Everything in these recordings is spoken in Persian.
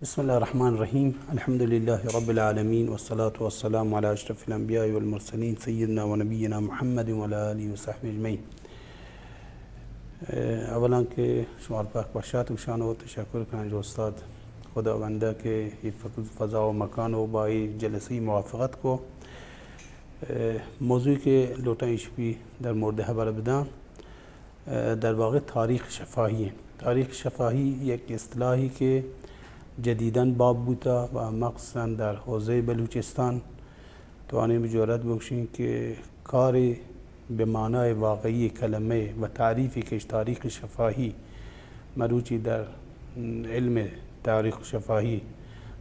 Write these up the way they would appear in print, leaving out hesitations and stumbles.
بسم الله الرحمن الرحيم. الحمد لله رب العالمين، والصلاة والسلام على أشرف الأنبياء والمرسلين سيدنا ونبينا محمد وعلى آله وصحبه أجمعين. اولا که شما پاک باشد و شان و تشکر کنم استاد خداونده که فضا و مکان و با جلسه موافقت کو. موضوعی که لوتایش بی در مورد خبر بدم در واقع تاریخ شفاهی. تاریخ شفاهی یک اصطلاحی که جدیداً باب بوده و مخصوصاً در حوزه بلوچستان توانیم بجورت بکشیم که کار به معنای واقعی کلمه و تعریفی که تاریخ شفاهی مروچی در علم تاریخ شفاهی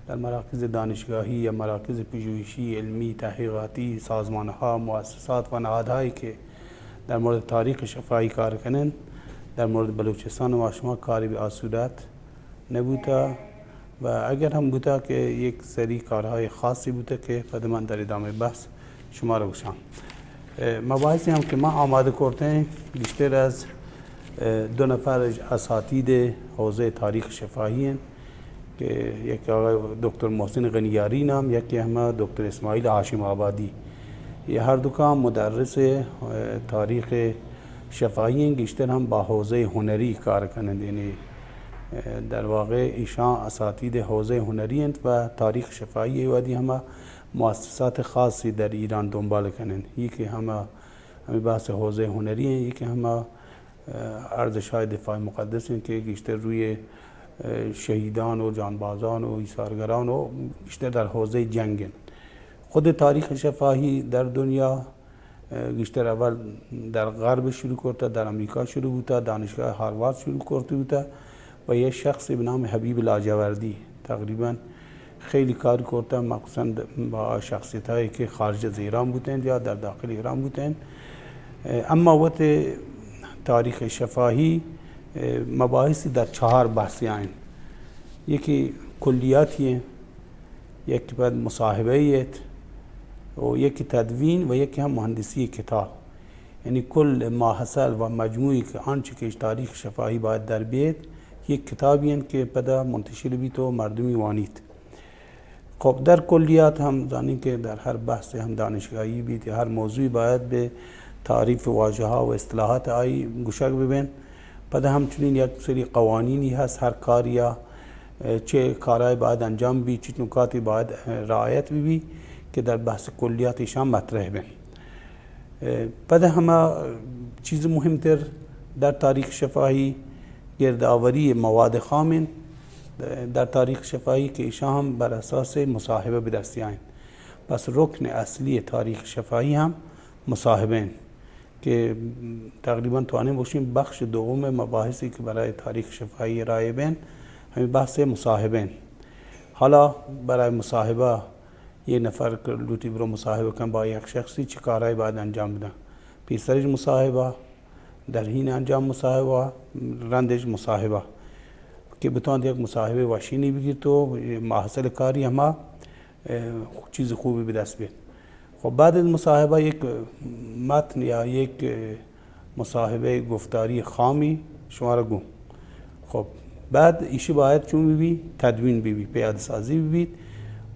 در مراکز دانشگاهی یا مراکز پژوهشی علمی تحقیقاتی سازمانها مؤسسات و نهادهایی که در مورد تاریخ شفاهی کار کنند در مورد بلوچستان و شما کاری به آسودت نبوده و اگر هم بوده که یک سری کارهای خاصی بوده که بعد من در ادامه بحث شما رو گوشم. مباحثی هم که ما آماده کردیم بیشتر از دو نفر اساتید حوزه تاریخ شفاهی هستند که یکی آقای دکتر محسن غنیاری نام، یکی هم دکتر اسماعیل هاشم آبادی. یہ هر دو کام مدرس تاریخ شفاهی هستند، بیشتر هم با حوزه هنری کار کنند، یعنی در واقع ایشان اساتید حوزه هنری هستند و تاریخ شفاهی وادی هم مؤسسات خاصی در ایران دنبال کنند. یکی هم بحث حوزه هنری هست، یکی هم ارزش‌های دفاع مقدس هست که بیشتر روی شهیدان و جانبازان و ایثارگران و بیشتر در حوزه جنگ هست. خود تاریخ شفاهی در دنیا بیشتر اول در غرب شروع کرده، در امریکا شروع بوده، دانشگاه هاروارد شروع کرده بوده و یک شخصی به نام حبیب لاجوردی تقریبا خیلی کار کرده، مخصوصا با شخصیت هایی که خارج از ایران بودند یا در داخل ایران بودند. اما وقت تاریخ شفاهی مباحثی در 4 بحثی هستند. یکی کلیاتی، یکی بعد مصاحبه‌ایت و یکی تدوین و یکی هم مهندسی کتاب. یعنی کل ما حصل و مجموعی که آنچه که تاریخ شفاهی باید در بیت یک کتابی هست که بعد منتشر بیت و مردمی وانید. خب در کلیات هم زنی که در هر بحث هم دانشگاهی بیت هر موضوعی باید به تعریف واژه ها و اصطلاحات آی گوشک ببین. بعد همچنین یک سری قوانینی هست هر کاری یا چه کارهای باید انجام بی، چه نکاتی باید رعایت بی که در بحث کلیاتشان مطرح بین. بعد همه چیز مهمتر در تاریخ شفاهی گردآوری مواد خام در تاریخ شفاهی که ایشان هم بر اساس مصاحبه به دست آیند. پس رکن اصلی تاریخ شفاهی هم مصاحبه که تقریبا توانیم باشیم بخش دوم مباحثی که برای تاریخ شفاهی ارائه بین همین بحث مصاحبه. حالا برای مصاحبه یه نفر لوتی برو مصاحبه کن با یک شخصی چه کارهایی باید انجام بدن؟ پیشترش مصاحبه، در حین انجام مصاحبه، رندش مصاحبه که بتوان یک مصاحبه واشینی بگیر تو محصل کاری همه چیز خوبی به دست بیاد. خب بعد از مصاحبه یک متن یا یک مصاحبه گفتاری خامی شما را گم. خب بعد ایشی باید چون ببی تدوین ببی، پیاده سازی ببید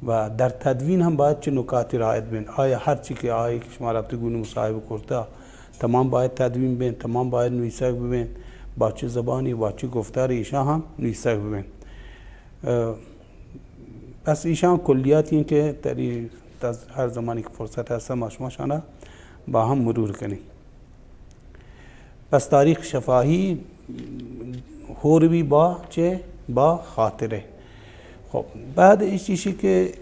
و در تدوین هم باید چه نکاتی رعایت بین. آیا هر چی که آیا شما رابطه گونه مصاحبه کرده تمام باید تدوین بین، تمام باید نویسک ببین، با چه زبانی با چه گفتاری ایشان هم نویسک ببین. پس ایشان کلیاتی این که در هر زمانی که فرصت هست ما شما با هم مرور کنیم. پس تاریخ شفاهی هوروی با چه؟ با خاطره. خب بعد این چیزی که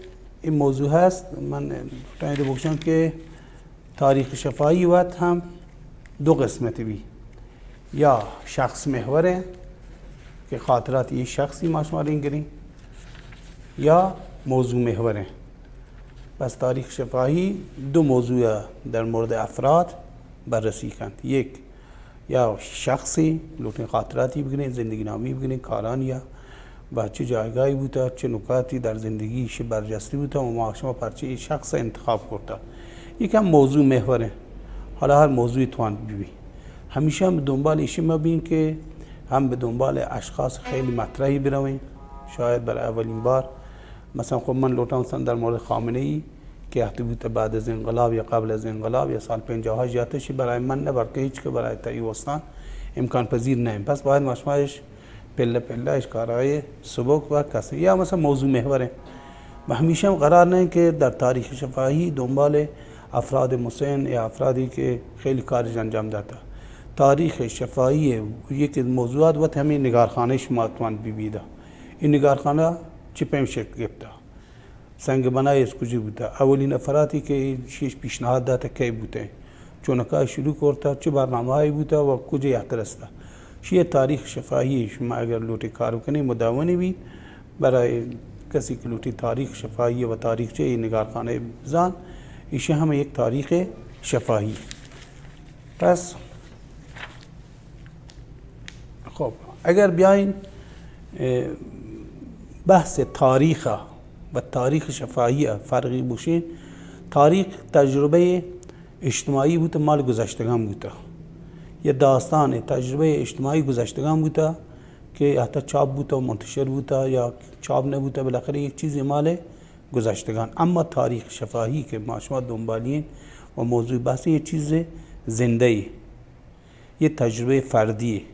این موضوع هست من تایید بکشم که تاریخ شفاهی وقت هم دو قسمتی بی، یا شخص محوره که خاطرات یک شخصی ما شما رنگریم، یا موضوع محوره. پس تاریخ شفاهی دو موضوع در مورد افراد بررسی کند. یک یا شخصی لوتن خاطراتی بگیرین، زندگی نامی بگیرین، کاران یا و چه جایگاهی بوده، چه نکاتی در زندگیش برجسته بوده و ما شما پرچه شخص انتخاب کرده. یکم موضوع محوره. حالا هر موضوعی توان ببین. همیشه هم دنبال ایشی ما بین که هم به دنبال اشخاص خیلی مطرحی برویم شاید برای اولین بار مثلا خب من لوٹا مثلا در مورد خامنه ای که احتیبوت بعد از انقلاب یا قبل از انقلاب یا سال 58 جاتشی برای من نه برکه هیچ که برای تایوستان امکان پذیر نه. پس باید مشمایش پله پلهش کارهای سبک و کسی یا مثلا موضوع محوره و همیشه هم قرار نه که در تاریخ شفاهی دنبال افراد مسن یا افرادی که خیلی کارش انجام داده. تاریخ شفاهی یک موضوعات و همین نگارخانه شما توان ببینید. این نگارخانه چی پیم شکل گرفته؟ سنگ بنای از کجا بوده؟ اولین افرادی که شیش پیشنهاد داده کی بوده؟ چون که شروع کرده چه برنامه‌ای بوده و کجا یاترسته؟ شیء تاریخ شفاهی شما اگر لوٹی کارو کنی مداومی بید برای کسی که لوٹی تاریخ شفاهی و تاریخچه نگارخانه بزن ایشه هم یک تاریخ شفاهی. پس خب اگر بیاین بحث تاریخ و تاریخ شفاهی فرقی بوشین، تاریخ تجربه اجتماعی بوده مال گذشتگان بوده، یه داستان تجربه اجتماعی گذشتگان بوده که حتی چاپ بوده و منتشر بوده یا چاپ نبوده، بالاخره یک چیزی مال گذشتگان. اما تاریخ شفاهی که ما شما دنبالین و موضوع بحث یه چیز زنده، یه تجربه فردی.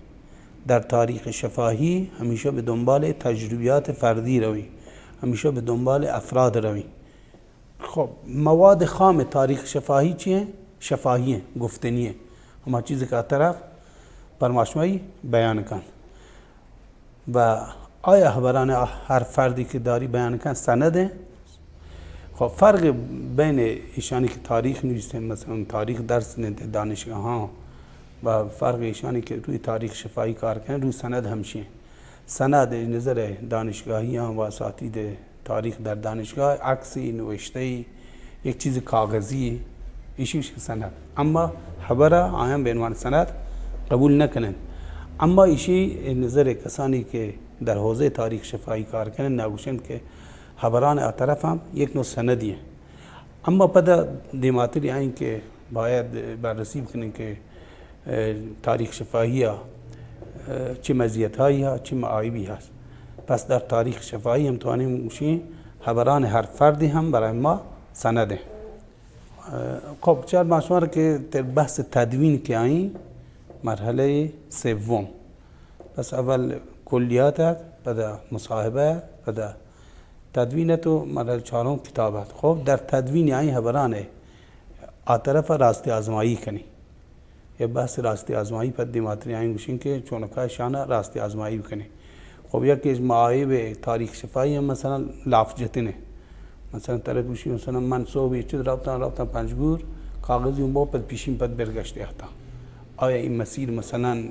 در تاریخ شفاهی همیشه به دنبال تجربیات فردی روی، همیشه به دنبال افراد روی. خب مواد خام تاریخ شفاهی چیه؟ شفاهیه، گفتنیه، همه چیزی که طرف پرماشمایی بیان کن. و آیا خبران هر فردی که داری بیان کن سنده؟ خب فرق بین ایشانی که تاریخ نویسن، مثلا تاریخ درس نده دانشگاه ها، و فرق ایشانی که روی تاریخ شفاهی کار کنن روی سند همشه. سند نظر دانشگاهی ها و اساتید تاریخ در دانشگاه عکسی نوشته یک چیز کاغذی ایشیش سند، اما خبره آیان به عنوان سند قبول نکنن. اما ایشی نظر کسانی که در حوزه تاریخ شفاهی کار کنن نگوشن که خبران طرف هم یک نوع سندیه. اما بعد دیماتری این که باید بررسی بکنن که تاریخ شفاهی ها چه مزیت هایی ها چه معایبی هست. پس در تاریخ شفاهی هم توانیم موشی خبران هر فردی هم برای ما سنده. خب چهار مشمار که در بحث تدوین که آیی مرحله سوم. پس اول کلیات هست، بعد مصاحبه، بعد تدوینت و مرحله چهارم کتابت. خب در تدوین آیی خبران آطرف راستی آزمایی کنی. یه بحث راستی آزمایی پر دیماتری آیین گوشین که چونکه شانه راستی آزمایی بکنی. خب یکی از معایب تاریخ شفاهی هم مثلا لافجتینه. مثلا طرف گوشی مثلا من صبح چیز رفتم پنجگور کاغذی اون با پد پیشین پد برگشته هستا. آیا این مسیر مثلا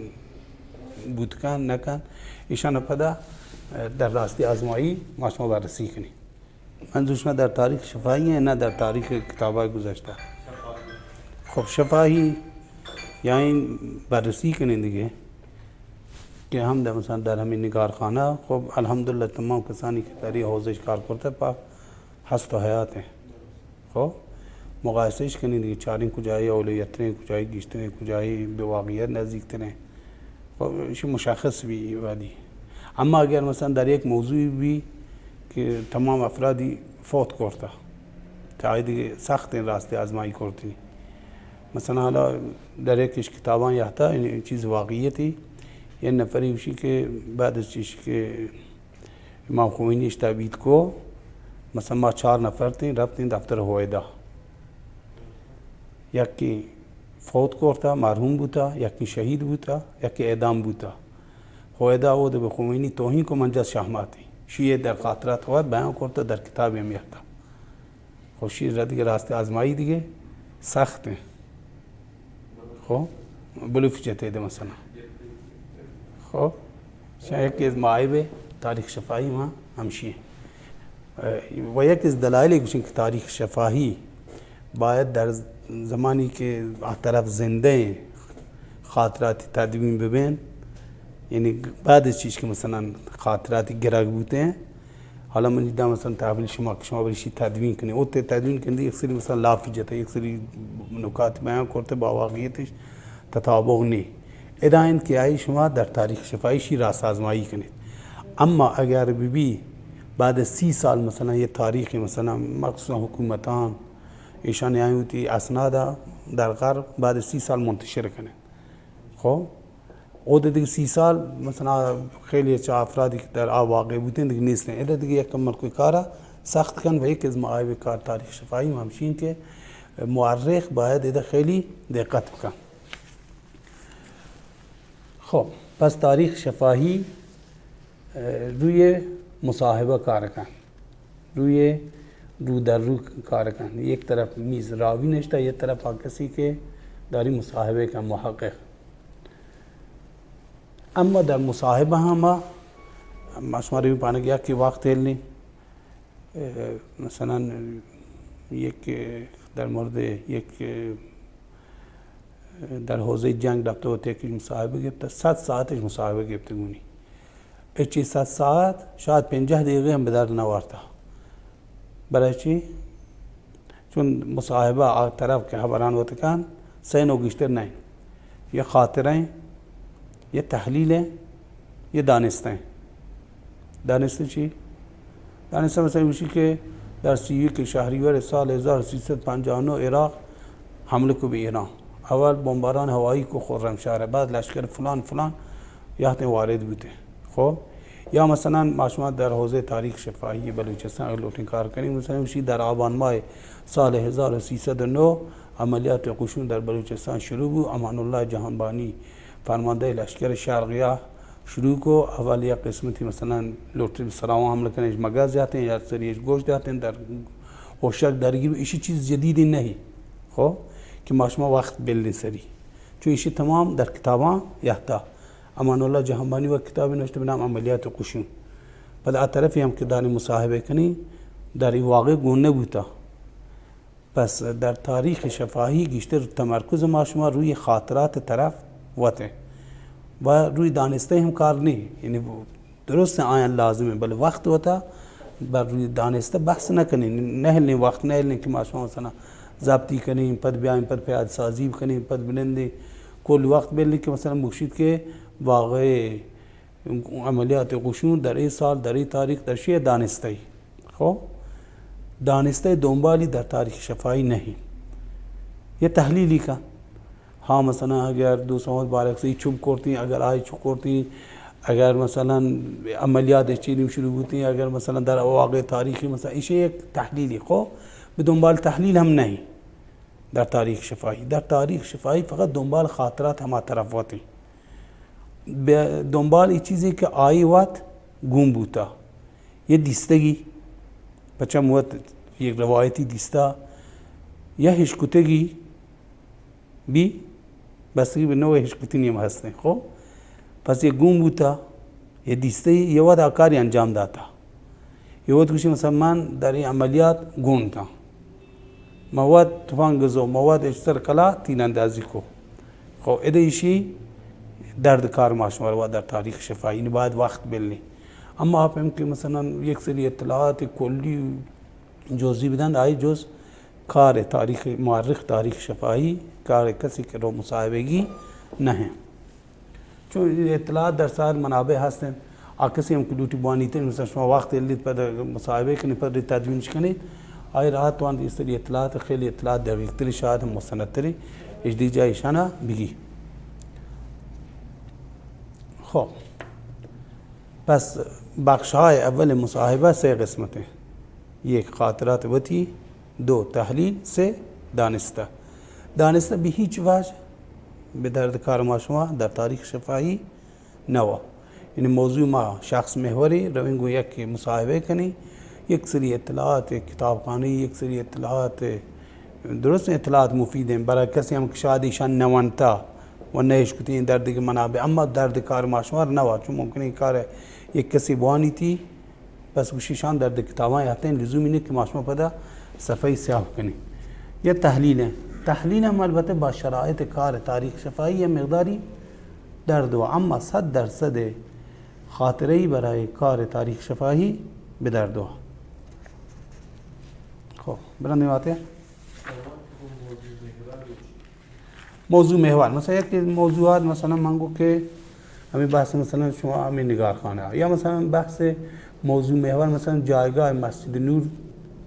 بود کن نکن ایشان پدا در راستی آزمایی ما شما بررسی کنی. منظور شما در تاریخ شفاهی نه در تاریخ کتابای گذشته. خب شفاهی یعنی بررسی کنین دیگه که هم در مثلا در همین نگارخانه. خب الحمدلله تمام کسانی که در این حوزه کار کرده پا هست و حیاته. خب مقایسهش کنین دیگه چارین کجایی اولویترین، کجایی گیشترین، کجایی به واقعیت نزدیکترین. خب ایشی مشخص بی وادی. اما اگر مثلا در یک موضوعی بی که تمام افرادی فوت کرده تا دیگه سخت این راستی آزمایی کردنی. مثلا حالا در یکیش کتابان یحتا این چیز واقعیتی یه نفری بشی که بعد از چیزی که امام خمینیش تبعید کو مثلا ما 4 نفر تین رفتین دفتر هویدا، یکی فوت کرده مرحوم بوده، یکی شهید بوده، یکی اعدام بوده. هویدا او به خمینی توهین کو منجز شهماتی شیعه در خاطرات خود بیان کرده در کتابی هم یحتا. خب شیعه دیگه راستی آزمایی دیگه سخته. خب بلوف جته ده مثلا. خب شاید یکی از معایب تاریخ شفاهی ما همشیه و یکی از دلایلی که تاریخ شفاهی باید در زمانی که طرف زنده خاطرات تدوین ببین، یعنی بعد از چیز که مثلا خاطراتی گرگ بوده حالا من دیدم مثلا تحویل شما که شما بریشی تدوین کنی او تدوین کنی یک سری مثلا لافی جته یک سری نکات بیان کرده با واقعیتش تطابق نی اداین که ای شما در تاریخ شفاهی شی راست آزمایی کنید. اما اگر ببی بعد 30 سال مثلا یه تاریخی مثلا مخصوصا حکومتان ایشان یعنی اسناد در غرب بعد 30 سال منتشر کنه. خب او دیگه 30 سال مثلا خیلی چه افرادی که در واقع بودن دیگه نیستن، ایده دیگه یک کمال کوی کارا سخت کن و یک از معایب کار تاریخ شفاهی همشین که مورخ باید ایده خیلی دقت بکن. خب پس تاریخ شفاهی روی مصاحبه کار کن، روی رو در رو کار کن. یک طرف میز راوی نشته، یک طرف کسی که داری مصاحبه کن، محقق. اما در مصاحبه هم شما رو می‌بینید که یکی وقت هلی مثلا یک در مورد یک در حوزه جنگ رفته و تکی مصاحبه گرفته، 100 ساعتش مصاحبه گرفته گونی. چی 100 ساعت شاید 50 دقیقه هم به درد نوارده. برای چی؟ چون مصاحبه طرف که خبران وتکن سه نوع گشتر نه، یه خاطره، یه تحلیل، یه دانسته. دانسته چی؟ دانسته مثلا میشه که در 31 شهریور سال 1359 عراق حمله کو به ایران، اول بمباران هوایی کو خرمشهر، بعد لشکر فلان فلان یهت وارد بوده. خب یا مثلا ما شما در حوزه تاریخ شفاهی بلوچستان اگر لوٹین کار کنیم، مثلا میشه در آبان ماه سال 1309 عملیات قشون در بلوچستان شروع بود. امان الله جهانبانی فرمانده لشکر شرقیه شروع کو، اول یک قسمتی مثلا لوٹری سراوا حمله کنه، مگاز جاتے ہیں یا سریش گوشت جاتے ہیں در اوشک درگیر. ایشی چیز جدیدی نہیں خب که ما شما وقت بلدی سری، چون ایشی تمام در کتابان یحتا. امان الله جهانبانی و کتاب نوشته به نام عملیات قشون. بعد از طرفی هم که داری مصاحبه کنی در این واقع گونه بوده. پس در تاریخ شفاهی بیشتر تمرکز ما شما روی خاطرات طرف وته و روی دانسته هم کار نی، یعنی درست آیان لازمه بل وقت وته بر روی دانسته بحث نکنین، نه وقت نه که ما شما مثلا ضبطی کنیم پد بیایم پد پیاده سازی کنیم پد بلندی کل وقت بلی که مثلا بخشید که واقع عملیات قشون در این سال در این تاریخ در شیء دانسته. خب دانسته دنبالی در تاریخ شفاهی نہیں، یہ تحلیلی کا. हाँ مثلا اگر 200 بارک سے چوب کرتی، اگر آئی چوب کرتی، اگر مثلا عملیات چیلیم شروع ہوتی ہیں، اگر مثلا در واقع تاریخی مثلا ایشه یک تحلیلی. خب به دنبال تحلیل هم نہیں در تاریخ شفاهی. در تاریخ شفاهی فقط دنبال خاطرات هم طرفاتی، دنبال این چیزی که آئی وقت گم بوتا، یه دیستگی بچم وقت یک روایتی دیستا یا هشکتگی بی بستگی به نوع هشکتی نیم هستن. خب پس یه گم بوتا، یه دیسته، یه وقت آکاری انجام داتا، یه وقت کشی مثلا من در این عملیات گونتا، مواد تفانگزو مواد اشتر کلا تین اندازی کو. خب ایده ایشی درد کار ماشمار و در تاریخ شفاهی باید وقت بلنی. اما آپ هم که مثلا یک سری اطلاعات کلی جزئی بدن، آئی جز کار تاریخ مورخ تاریخ شفاهی کار کسی که رو مصاحبگی نه، چون اطلاعات در سایر منابع هستن. کسی هم که لوٹی بانیته مثلا شما وقت لید پر مصاحبه کنید پر تدوینش کنید، آئی راحت وان این سری اطلاعات خیلی اطلاعات دقیق‌تری شاید هم مستندتری اجدی جایشانه بگی. خب پس بخش‌های اول مصاحبه سه قسمته: یک خاطرات وتی، دو تحلیل، سه دانسته. دانسته به هیچ وجه به درد کار ما شما در تاریخ شفاهی نوا. یعنی موضوع ما شخص محوری روین گو یک مصاحبه کنی، یک سری اطلاعات کتابخانه، یک سری اطلاعات درست اطلاعات مفید ہیں برای کسی هم که شاید ایشان نوانتا و نهش کتی درد که منابع، اما درد کار ما شما نوا، چون ممکنه کار یک کسی بوانی تی بس وشیشان درد کتابان آتے ہیں، لزومی نہیں کہ ما شما پدا صفحه سیاه کنی. یہ تحلیل ہے. تحلیل هم البته با شرایط کار تاریخ شفاهی مقداری درد و، اما 100% خاطره‌ای برای کار تاریخ شفاهی به درد و. خب برندیم آتے ہیں موضوع محور. مثلا یک موضوعات مثلا منگو که همین بحث مثلا شما همین نگارخانه یا مثلا بحث موضوع محور مثلا جایگاه مسجد نور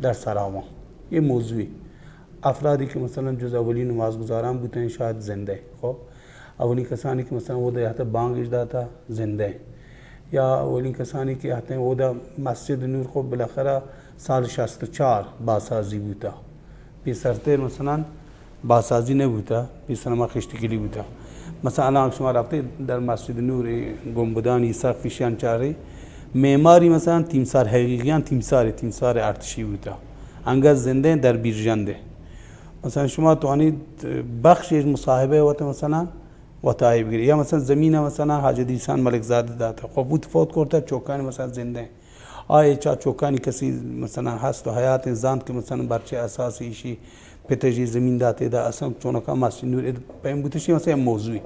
در سراوا، یه موضوعی افرادی که مثلا جز اولین نمازگزاران بودن شاید زنده، خب اولین کسانی که مثلا او حتی بانگش داتا زنده، یا اولین کسانی که حتی او مسجد نور خب بالاخره سال 64 بازسازی بوده، پیسرتر مثلا بازسازی نبوده، پیسر ما خشتگیری بوده. مثلا الان شما رفته در مسجد نور گنبدانی سقفش انچاره معماری مثلا تیمسار حقیقیان تیمسار ارتشی بوده، انگار زنده در بیرجنده. مثلا شما توانید بخش مصاحبه وقت مثلا وطای بگیری، یا مثلا زمین مثلا حاج دیسان ملک زاده داده، خب بود فوت کرده چوکانی مثلا زنده، آیا چا چوکانی کسی مثلا هست و حیات زند که مثلا برچه اساسی ایشی پتجی زمین داده ده اصلا چونکا مسجد نور پیم بودشی مثلا موضوعی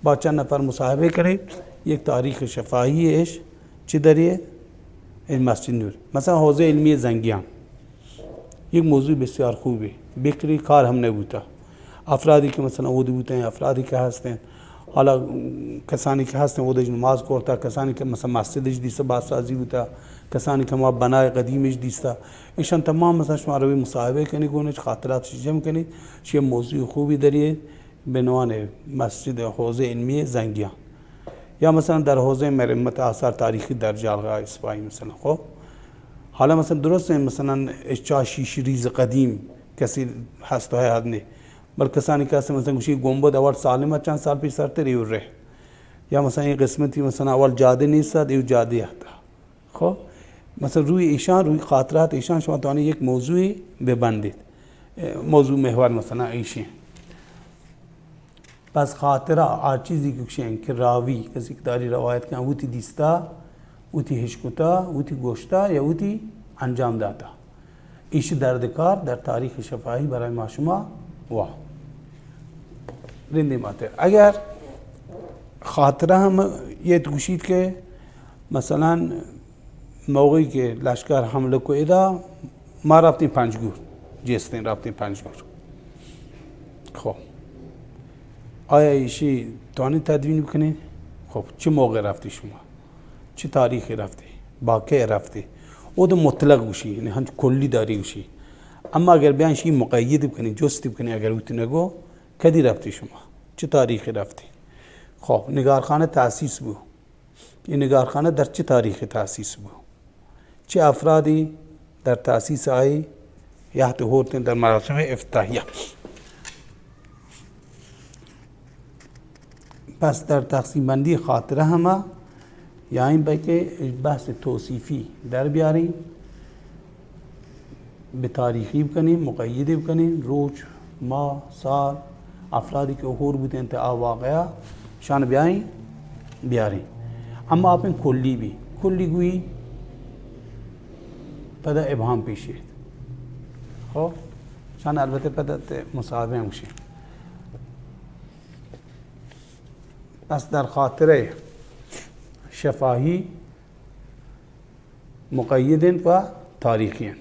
با چند نفر مصاحبه کرد، یک تاریخ شفاهیش چی داریه؟ این مسجد نور. مثلا حوزه علمی زنگیان یک موضوع بسیار خوبه، بکری کار هم نبوده، افرادی که مثلا او بودن، افرادی که هستن، حالا کسانی که هستن او نماز کرده، کسانی که مثلا مسجدش دیسته بازسازی بوده، کسانی که ما بنای قدیمش دیسته، ایشان تمام مثلا شما روی مصاحبه کنید، گونج خاطراتش جمع کنید، چه موضوع خوبی دارید به عنوان مسجد حوزه علمی زنگیان، یا مثلا در حوزه مرمت آثار تاریخی در جلغه اصفهانی مثلا. خب حالا مثلا درسته مثلا اشچا شیش ریز قدیم کسی هست و حد نه، بلکه کسانی که هست مثلا گوشی گنبد اول سالمه چند سال پیش سرتر ره، یا مثلا این قسمتی مثلا اول جاده نیست دیو جاده هست. خب مثلا روی ایشان، روی خاطرات ایشان شما توانی یک موضوعی ببندید، موضوع محور مثلا ایشی. پس خاطره هر چیزی که راوی کسی که داری روایت کنه اوتی دیستا، اوتی هشکوتا، اوتی گوشتا یا اوتی انجام داتا، ایش دردکار در تاریخ شفاهی برای ما شما رنده ماته. اگر خاطره هم یه گوشید که مثلا موقعی که لشکر حمله کویدا ما رفتیم پنجگور، جستین رفتیم پنجگور. خب آیا ایشی توانی تدوین بکنین؟ خب چه موقع رفتی شما؟ چه تاریخی رفتی؟ با که رفتی؟ او دو مطلق گوشی، یعنی هنچ کلی داری گوشی. اما اگر بیان شی مقید بکنین، جستی بکنین، اگر اوتی نگو کدی رفتی شما؟ چه تاریخی رفتی؟ خب نگارخانه تأسیس بود. این نگارخانه در چه تاریخی تأسیس بود؟ چه افرادی در تأسیس آئی یا هورتن در مراسم افتتاحیه؟ پس در تقسیم بندی خاطره همه یا این که بحث توصیفی در بیاریم، به تاریخی بکنیم، مقیدی بکنیم، روز، ماه، سال، افرادی که اخور بودن تا واقعا شان بیاریم. اما آپ کلی بھی کلی گویی پدا ابهام پیشید. خب شان البته پدا مصاحبه میشه. پس در خاطره شفاهی مقیدین و تاریخیین.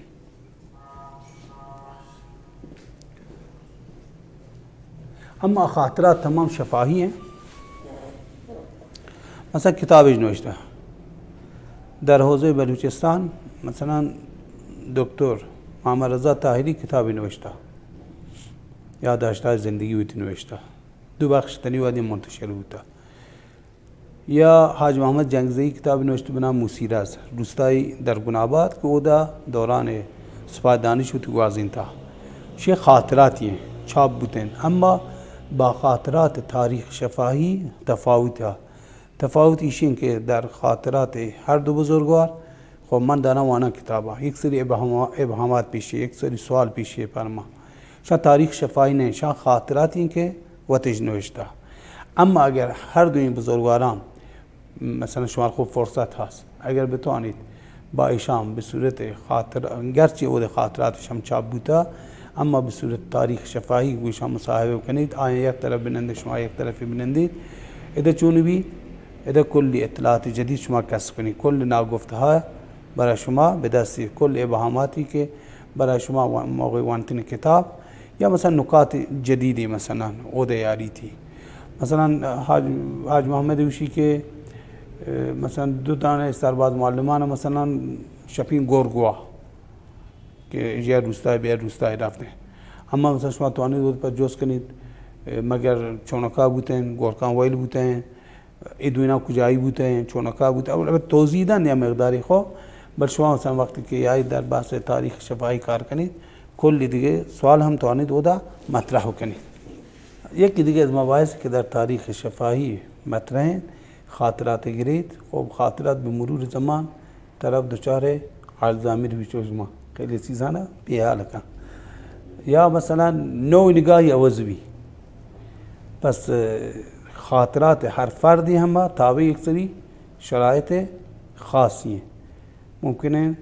اما خاطرات تمام شفاهی ہیں. مثلا کتابش نوشته در حوزه بلوچستان، مثلا دکتر محمد رضا طاهری کتابی نوشته، یادداشت‌های زندگی ویتی نوشته، 2 بخش تنیوادی منتشر بوده. یا حاج محمد جنگزئی کتابی نوشته به نام موسیراز، روستایی در گناباد که او دا دوران سپاه دانش و توازین تا. چه خاطراتی ہیں چاپ بودن، اما با خاطرات تاریخ شفاهی تفاوت ایشین که در خاطرات هر دو بزرگوار خب من دارم وانا کتابا یک سری ابهامات پیشه، یک سری سوال پیشه پر ما. شان تاریخ شفاهی نه، شان خاطرات این که وتش نوشته. اما اگر هر دو این بزرگواران مثلا شما خوب فرصت هست اگر بتوانید با ایشان به صورت خاطر، گرچه او خاطراتش هم چاپ بوده اما به صورت تاریخ شفاهی گوشان مصاحبه کنید، آیا یک طرف بننده شما یک طرفی بنندید، اده چونی بی اده کلی اطلاعات جدید شما کسب کنید، کل ناگفته ها برای شما به دستی، کل ابهاماتی که برای شما موقع وانتن کتاب یا مثلا نکات جدیدی مثلا او ده یاری تی. مثلا حاج محمد وشی که مثلا 2 دانه سرباز معلمان مثلا شپین گورگوا که یه روستای به روستای رفته، اما مثلا شما توانید بود پر جز کنید مگر چونکا بودن، گورکان ویل بودن، ادوینا کجایی بودن، چونکا بودن، اول توضیح دادن یا مقداری خو. بل شما مثلا وقتی که یای در بحث تاریخ شفاهی کار کنید کلی دیگه سوال هم توانید ودا مطرح کنید. یکی دیگه از مباحث که در تاریخ شفاهی مطرح خاطرات گرید. خب خاطرات به مرور زمان طرف دچار الزایمر میشه، شما خیلی چیزا نه بی‌حال کن، یا مثلا نوع نگاهی عوض. پس خاطرات هر فردی هم تابع یک سری شرایط خاصی ہیں. ممکنه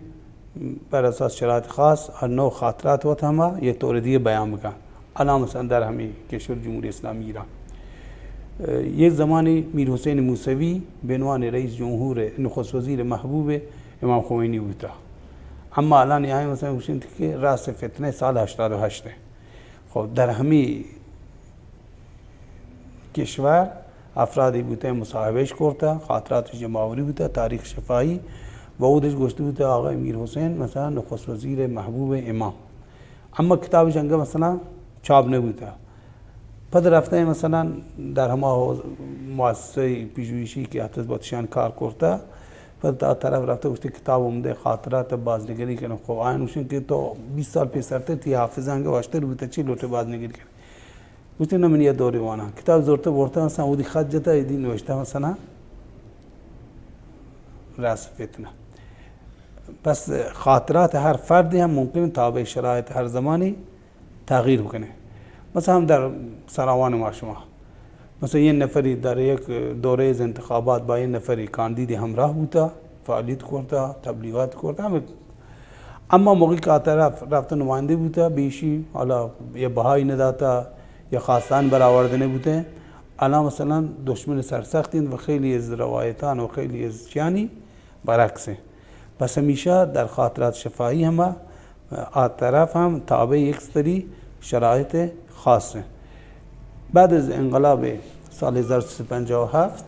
بر اساس شرایط خاص هر نوع خاطرات و هم یه طور دیگه بیان بکن. الان مثلا در همین کشور جمهوری اسلامی ایران یک زمانی میر حسین موسوی به عنوان رئیس جمهور نخست وزیر محبوب امام خمینی بود، اما الان یعنی مثلا گوشید که راس فتنه سال 88. خب در همین کشور افرادی بوده مصاحبهش کرده، خاطرات جمعوری بوده، تاریخ شفاهی و اودش گفته بوده آقای میر حسین مثلا نخست وزیر محبوب امام، اما کتابش انگه مثلا چاپ نبوده. پس رفته مثلا در همه مؤسسه پژوهشی که حتی باتشان کار کرده، پس تا طرف رفته گفته کتاب اومده خاطرات بازنگری کنه. خب آینوشون که تو 20 سال پیشتر تی حافظه انگه واشتر بوده چی لوटे بازنگری کنه. گفته نه من یه دوری وانا کتاب زورته برده مثلا اودی خط جتا ایدی نوشته مثلا راس فتنه. پس خاطرات هر فردی هم ممکنه تابع شرایط هر زمانی تغییر کنه. مثلا هم در سراوان ما شما مثلا یه نفری در یک دوره از انتخابات با یه نفری کاندیدی همراه بوده، فعالیت کرده، تبلیغات کرده، اما موقعی که طرف رفته نماینده بوده بیشی حالا یه بهایی نداده یا خواستن برآورده نبوده، الان مثلا دشمن سرسختین و خیلی از روایتان و خیلی از چیانی برعکسه. پس همیشه در خاطرات شفاهی هم طرف هم تابع یک سری شرایط خاصه. بعد از انقلاب سال 1357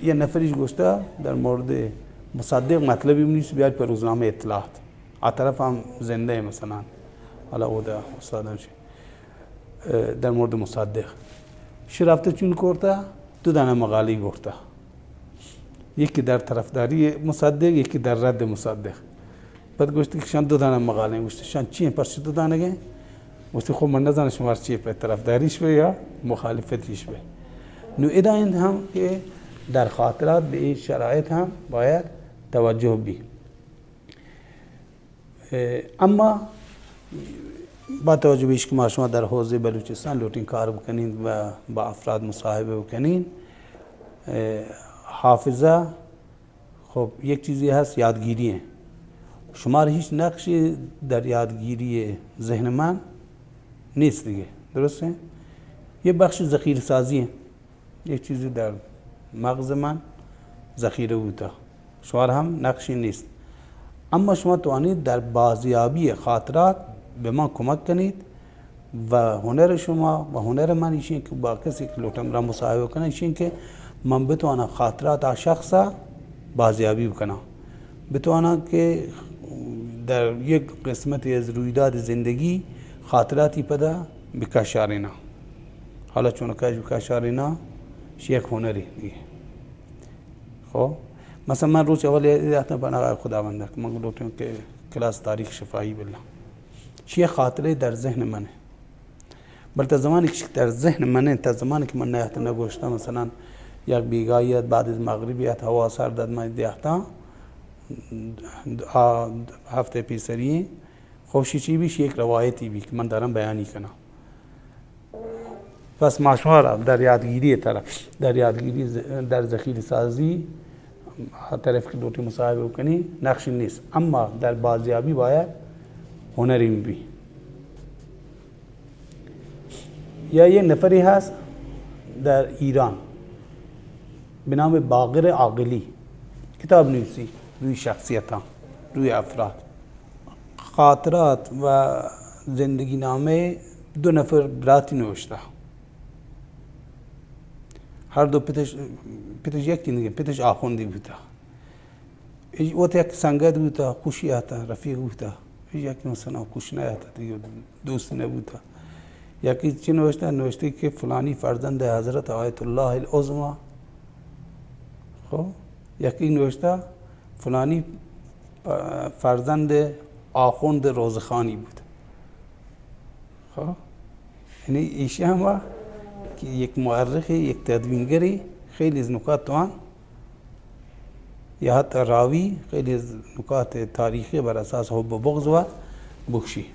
یه نفریش گفته در مورد مصدق مطلبی نیست بیاید پر روزنامه اطلاعات، طرف هم زنده مثلا حالا او ده استادم شد در مورد مصدق رفته چون کرده 2 دانه مقاله گفته، یکی در طرفداری مصدق یکی در رد مصدق. بعد گفته که شان 2 دانه مقاله گفته شان چیه پس 2 دانه گه گفته خب من نزدن شما چیه به طرفداریش به یا مخالفتیش به. نو اداین هم که در خاطرات به این شرایط هم باید توجه بی. اما با توجه بیش که ما شما در حوزه بلوچستان لوتین کار بکنین و با افراد مصاحبه بکنین، حافظه خب یک چیزی هست یادگیریه. شما هیچ نقشی در یادگیری ذهن من نیست دیگه، درسته؟ یه بخش ذخیره سازیه، یک چیزی در مغز من ذخیره بوده، شما هم نقشی نیست. اما شما توانید در بازیابی خاطرات به ما کمک کنید و هنر شما و هنر من ایشین که با کسی که لوتم را مصاحبه کنه ایشین که من بتوانم خاطرات آن شخص بازیابی بکنم، بتوانم که در یک قسمت از رویداد زندگی خاطراتی پدا بکشارینا. حالا چون کاش بکشارینا یک هنری دیگه. خب مثلا من روز اول یادم بنا خداوند که من گفتم که کلاس تاریخ شفاهی بالله چیه خاطره در ذهن منه، بل تا زمانی که در ذهن منه تا زمانی که من نیات نگوشتم مثلا یک بیگاییت بعد از مغربیت هوا سرد داد من دیاتا هفته پیشری خوشی چی بیش یک روایتی بی که من دارم بیانی کنم. پس مشهور در یادگیری طرف در یادگیری در ذخیره سازی طرف که دوتی مصاحبه کنی نقشی نیست، اما در بازیابی باید هنری بی. یا یه نفری هست در ایران به نام باقر عاقلی کتاب نویسی روی شخصیت ها، روی افراد، خاطرات و زندگی نامه 2 نفر براتی نوشته. هر دو پیتش یکی دیگه، پیتش آخوندی بوده. وقتی یک سنگت بوده، خوشی آتا، رفیق بوده. یکی مثلا خوش نیاتا دیگه، دوست نبوده. یکی چی نوشته که فلانی فرزند حضرت آیت الله العظمی. خب یکی نوشته فلانی فرزند آخوند روزخانی بود. خب یعنی ایشی هم که یک مورخ، یک تدوینگری خیلی از نکات توان یا حتی راوی خیلی از نکات تاریخی بر اساس حب و بغض و بخشی.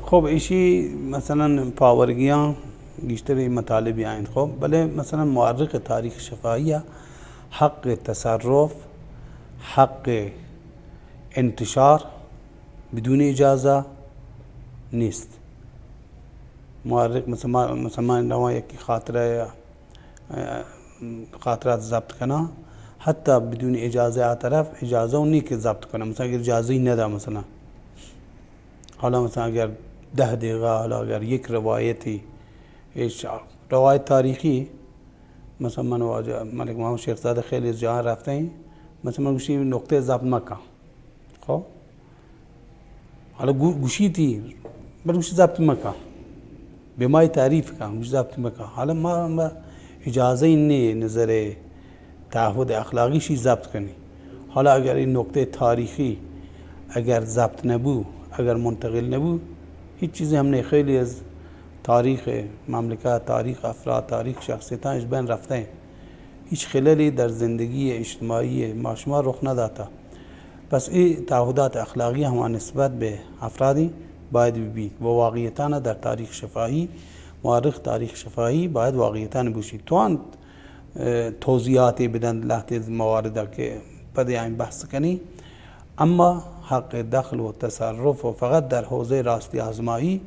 خب ایشی مثلا پاورگیان بیشتر مطالبی آیند. خب بله مثلا مورخ تاریخ شفاهی حق تصرف، حق انتشار بدون اجازه نیست. مورخ مثلا ما یک خاطرات ضبط کنه حتی بدون اجازه طرف اجازه اونی که ضبط کنه، مثلا اگر اجازه نده مثلا حالا مثلا اگر 10 دقیقه حالا اگر یک روایتی روایت تاریخی مثلا من واجه ملک محمد شیخ زاده خیلی از جاها رفته ایم، مثلا من گوشی نقطه ضبط مکن. خب حالا گوشیتی بل گوشی ضبط مکن به مای تعریف کن، گوشی ضبط مکن. حالا ما اجازه این نظر تعهد اخلاقیشی ضبط کنی. حالا اگر این نقطه تاریخی اگر ضبط نبود، اگر منتقل نبود، هیچ چیزی هم نه. خیلی از تاریخ مملکت، تاریخ افراد، تاریخ شخصیتانش بین رفته، هیچ خللی در زندگی اجتماعی ما شما رخ نداده. پس این تعهدات اخلاقی هم نسبت به افرادی باید بید و واقعیتاً در تاریخ شفاهی، مورخ تاریخ شفاهی باید واقعیتاً باشید. توان توضیحاتی بدن لحظه موارد که پدی این بحث کنی، اما حق دخل و تصرف و فقط در حوزه راستی آزمایی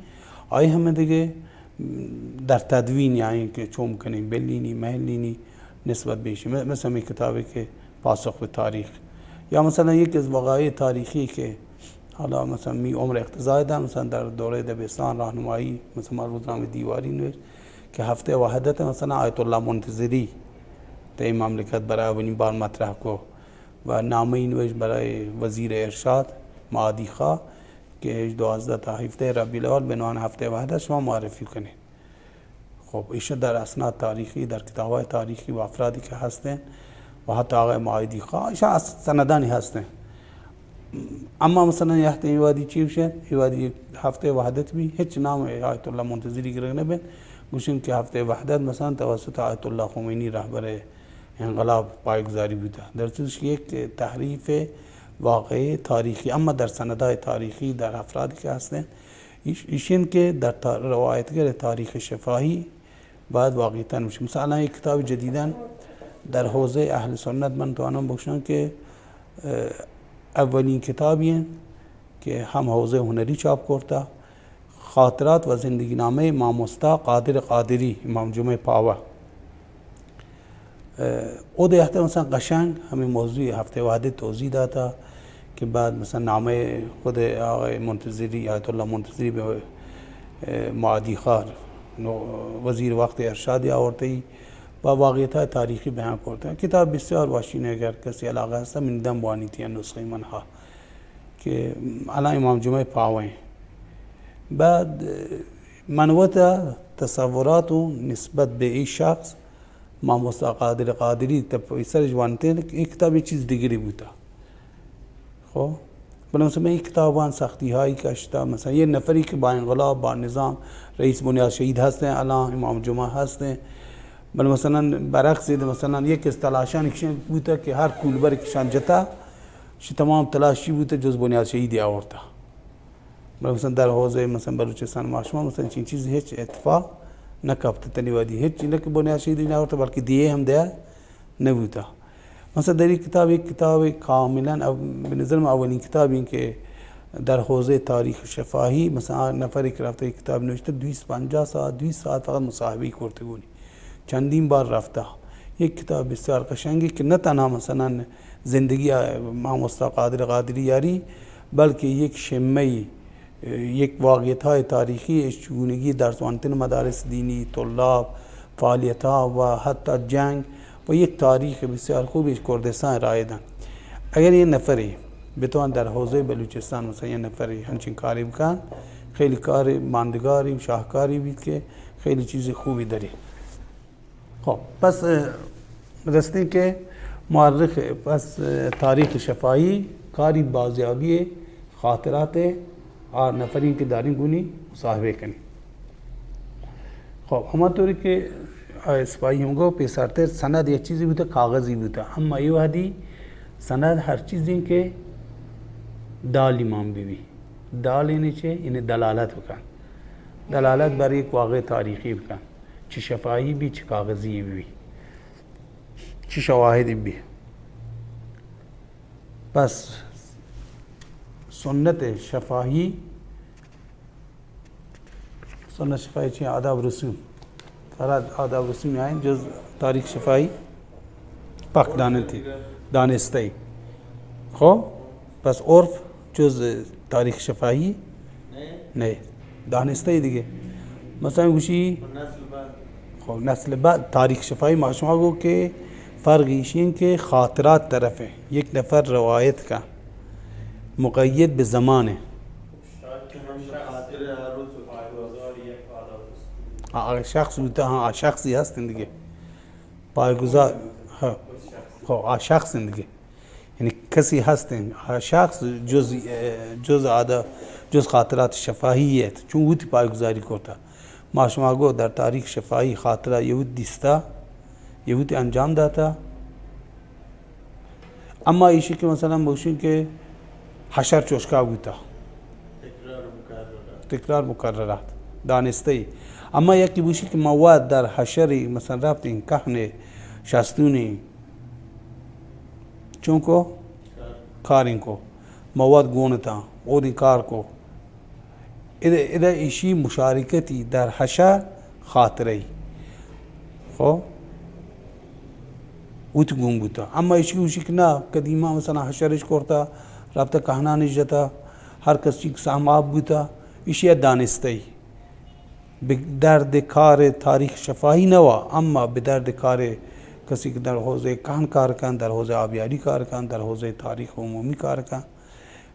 آیه همه دیگه در تدوین یعنی که چون کنیم بلینی مهلینی نسبت بهشی. مثلا این کتابی که پاسخ به تاریخ، یا مثلا یک از وقایع تاریخی که حالا مثلا می عمر اقتضای ده، مثلا در دوره دبستان راهنمایی مثلا روزنامه دیواری نوشت که هفته وحدت مثلا آیت الله منتظری در این مملکت برای اولین بار مطرح کو و نامه نوشت برای وزیر ارشاد معادی خواه که 12 تا 17 ربیع الاول به عنوان هفته وحدت شما معرفی کنید. خب ایشه در اسناد تاریخی، در کتاب‌های تاریخی و افرادی که هستن و حتی آقای معادی خواه ایشه سندانی هستن. اما مثلا یحت ایوادی چی بشه؟ ایوادی هفته وحدت بی هیچ نام آیت الله منتظری گرگ نبین، گوشیم که هفته وحدت مثلا توسط آیت الله خمینی رهبر انقلاب پایگذاری بوده، در صورتش یک تحریف واقعی تاریخی. اما در سندهای تاریخی در افرادی که هستن ایشین که در روایتگر تاریخ شفاهی باید واقعیتاً میشه. مثلا یک کتاب جدیداً در حوزه اهل سنت من توانم بخشم که اولین کتابی که هم حوزه هنری چاپ کرده، خاطرات و زندگی نامه امام مستا قادر قادری، امام جمعه پاوه. او ده مثلا قشنگ همین موضوع هفته وحدت توضیح داده که بعد مثلا نامه خود آقای منتظری آیت الله منتظری به معادی خار وزیر وقت ارشادی آورده با واقعیت تاریخی بیان کرده. کتاب بسیار واشینه، اگر کسی علاقه هست من دم وانیتی نسخه منها که الان امام جمعه پاوه. بعد منوط تصورات و نسبت به این شخص امام مستا قادر قادری سرش وانته این کتاب چیز دیگری بوده. خب بله مثلا این کتابان سختی هایی کشته، مثلا یه نفری که با انقلاب با نظام رئیس بنیاد شهید هسته الان امام جمعه هسته، بله مثلا برعکس مثلا یک از تلاشان کشن بوده که هر کولبر کشان جتا شی تمام تلاشی بوده جز بنیاد شهیدی آورده. بله مثلا در حوزه مثلا بلوچستان ماشما مثلا چین چیزی هیچ اتفاق نکبته تنیوادی هیچ چیزی که بنیاد شهیدی نآورده بلکه دیه هم ده نبوده. مثلا در این کتاب یک کتاب کاملا به نظر من اولین کتابی که در حوزه تاریخ شفاهی مثلا نفری که رفته یک کتاب نوشته 250 ساعت 200 ساعت فقط مصاحبه کرده گونی چندین بار رفته. یک کتاب بسیار قشنگی که نه تنها مثلا زندگی امام مستا قادر قادری یاری بلکه یک شمه یک واقعیت های تاریخی چگونگی در سوانتن مدارس دینی طلاب فعالیت‌ها و حتی جنگ و یک تاریخ بسیار خوبی کردستان ارائه دادن. اگر یه نفری بتوان در حوزه بلوچستان مثلا یه نفری همچین کاری بکن، خیلی کار ماندگاری و شاهکاری بود که خیلی چیز خوبی داری. خب پس رسیدیم که مورخ پس تاریخ شفاهی کاری بازیابی خاطرات نفرین که داریم گونی مصاحبه کنیم. خب همانطوری که اسپایی هم گفت پیسرتر سند یک چیزی بوده، کاغذی بوده، اما یه وحدی سند هر چیزی که دال ایمان بیبی. دال اینه چه؟ اینه دلالت بکن، دلالت برای یک واقع تاریخی بکن، چه شفاهی بی چه کاغذی بی، چه شواهدی بی. پس سنت شفاهی چی؟ آداب رسوم. فراد آداب رسوم یعنی جز تاریخ شفاهی پاک دانسته. خب پس عرف جز تاریخ شفاهی نه، دانسته دیگه. مثلا گوشی خب نسل بعد تاریخ شفاهی ما شما گو که فرقیش این که خاطرات طرفه، یک نفر روایت کا مقید به زمانه. شخص بوده، شخصی هستن دیگه پایگزار. خب شخص دیگه، یعنی کسی هستن شخص جز خاطرات شفاهیت چون وقتی پایگزاری کرده. ما شما گو در تاریخ شفاهی خاطره یهود دیستا، یهود انجام داتا، اما ایشی که مثلا باشین که حشر چوشکا بوده، تکرار مکررات دانسته ای. اما یکی باشی که مواد در حشری مثلا رفتین کهنه شستونی چون کو کارین کو مواد گونتا اودی کار کو اذا ایشی مشارکتی در حشر خاطره ای. خب اوت گون بوده. اما ایشی که نه قدیما مثلا حشرش کرتا رابطه کهنانش جتا هر کسی که ساماب بوده ایشی دانسته ای. به درد کار تاریخ شفاهی نوا، اما به درد کار کسی که در حوزه کهن کار کن، در حوزه آبیاری کار کن، در حوزه تاریخ عمومی کار کن،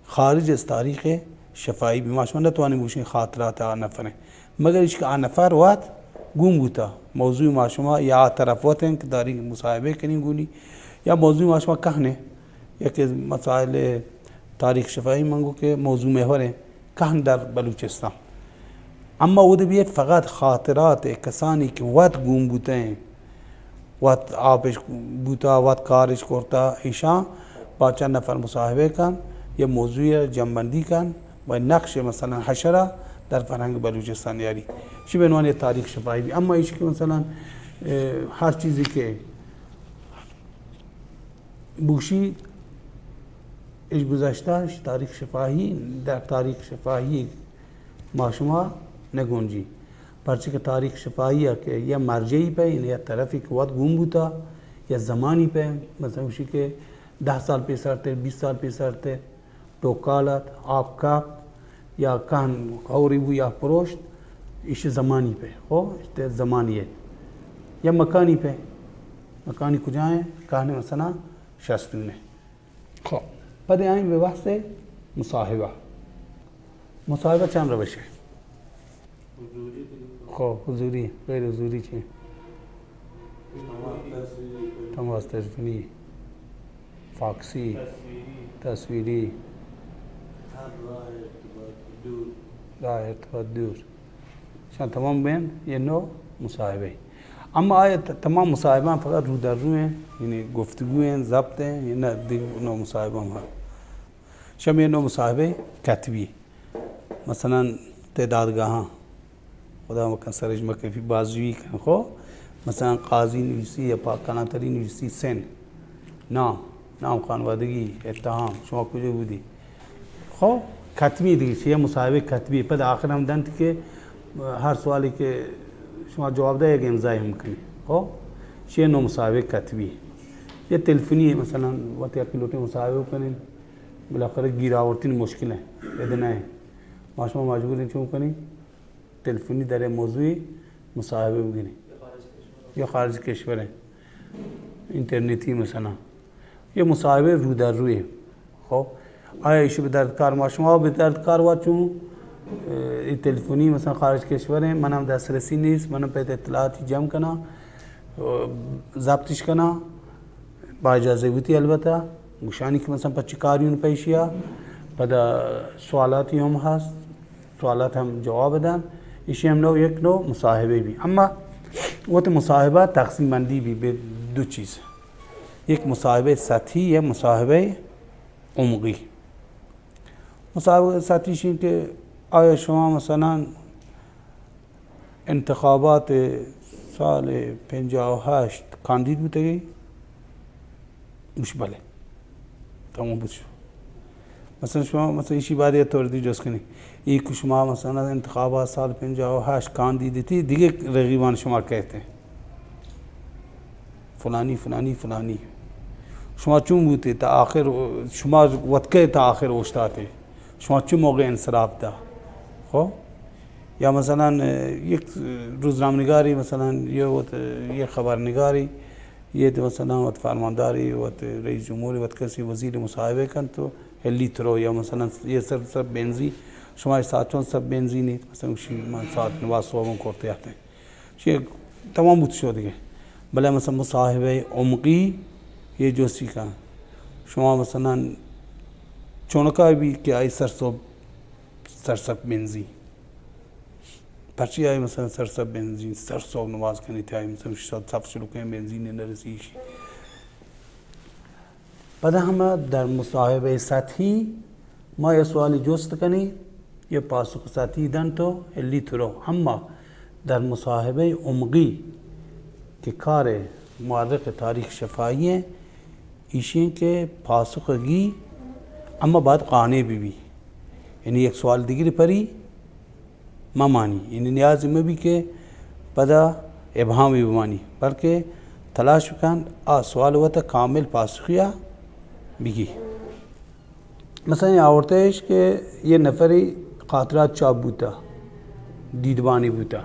خارج از تاریخ شفاهی بیما شما نتوانیم بوشین خاطرات آن نفره، مگر ایش که آن نفر وقت گم بوده موضوع ما شما یا طرف وقتن که داری مصاحبه کنیم گونی، یا موضوع ما شما کهنه. یکی مسائل تاریخ شفاهی منگو که موضوع محوره کهن در بلوچستان، اما او بیت فقط خاطرات کسانی که وقت گم بوده، وقت آبش بوده، وقت کارش کرده، ایشان با چند نفر مصاحبه کن، یه موضوع جنبندی کن و نقش مثلا حشره در فرهنگ بلوچستان یاری چی به عنوان تاریخ شفاهی بی. اما ایشی که مثلا هر چیزی که بوشی اش گذشتهش تاریخ شفاهی، در تاریخ شفاهی ما شما نگونجی، پرچه که تاریخ شفاهی ہے کہ یا مرجعی پہ یا طرفی که وقت گم بودا یا زمانی پہ، مثلا وشی که 10 سال پیسرته 20 سال پیسرته توکالت آبکاب یا کان خوری بو یا پروشت ایش زمانی پہ. خب زمانیه یا مکانی پہ، مکانی کجائیں کہنے مثلا شستونه. خب بعد آئیں به بحث مصاحبه. مصاحبه چند روشه؟ خب حضوری، غیر حضوری چی؟ تماس تلفنی، فاکسی، تصویری، راه ارتباط دور، شان تمام بین یه نوع مصاحبه. اما آیا تمام مصاحبه فقط رو در رو ہیں، یعنی گفتگو ہیں، ضبط ہیں، یا نه دیگه نوع مصاحبه هم شما یه نوع مصاحبه کتبی، مثلا تعدادگاه خدا مکن سرش مکفی بازجویی کن. خب مثلا قاضی نویسی یا کلانتری نویسی سن، نام خانوادگی، اتهام، شما کجا بودی. خب کتبی دیگه چیه مصاحبه کتبی. بعد آخر هم دنت که هر سوالی که شما جواب ده یک امضای هم کنی. خب چیه نوع مصاحبه کتبی. یه تلفنی مثلا وقتی اپی لوٹے مصاحبه کنین بالاخره گیر آورتین مشکل ہے بدنه ما شما مجبورین چون کنی تلفنی در موضوع مصاحبه بگیریم. یا خارج کشوره اینترنتی مثلا یه مصاحبه رو در روی. خب آیا ایشی به درد کار ما شما به درد کار و چون تلفنی مثلا خارج کشوره منم دسترسی نیست منم به اطلاعاتی جمع کنم ضبطش کنم با اجازه بودی البته گوشانی که مثلا پچی کاریون پیشیا بعد سوالاتی هم هست سوالات هم جواب بدن ایشی هم نوع یک نوع مصاحبه بی. اما وقت مصاحبه تقسیم بندی بی به دو چیز یک مصاحبه سطحی یک مصاحبه عمقی. مصاحبه سطحیش این که آیا شما مثلا انتخابات سال 58 کاندید بودگی؟ مش بله تمام بود شو. مثلا شما مثلا ایشی بعد یه طوری جز کنی این که شما مثلا انتخابات سال 58 کاندیدیتی دیگه رقیبان شما کہتے فلانی فلانی فلانی شما چون بودی تا آخر شما وقت تا آخر اوشتاته شما چون موقع انصراف دا خب یا مثلا یک روزنامه‌نگاری مثلا یه خبرنگاری یه مثلا فرمانداری و رئیس جمهوری و کسی وزیر مصاحبه کن تو لیترو یا مثلا یه سر بنزی شما ساعت چون سب بنزینی مثلا من ساعت 9 صبح کرده هستم چیه تمام بود شد دیگه. بله مثلا مصاحبه عمقی یه جوسی کن شما مثلا چونکای بی که ای سرسب بنزی پرچی ای مثلا سرسب بنزین سرسب نواز کنی تا ای مثلا شاید صف شروع کنیم بنزین نرسیش. بعد همه در مصاحبه سطحی ما یه سوالی جست کنی یه پاسخ سطحی دن تو لیترو. اما در مصاحبه عمقی که کار مورخ تاریخ شفاهیه ایشین که پاسخ گی اما بعد قانع بی یعنی یک سوال دیگری پری ما مانی یعنی نیازی مبی که بعد ابهامی بمانی بلکه تلاش بکن سوال وقت کامل پاسخیا بگی. مثلا آورتهش که یه نفری خاطرات چاپ بوده دیدبانی بوده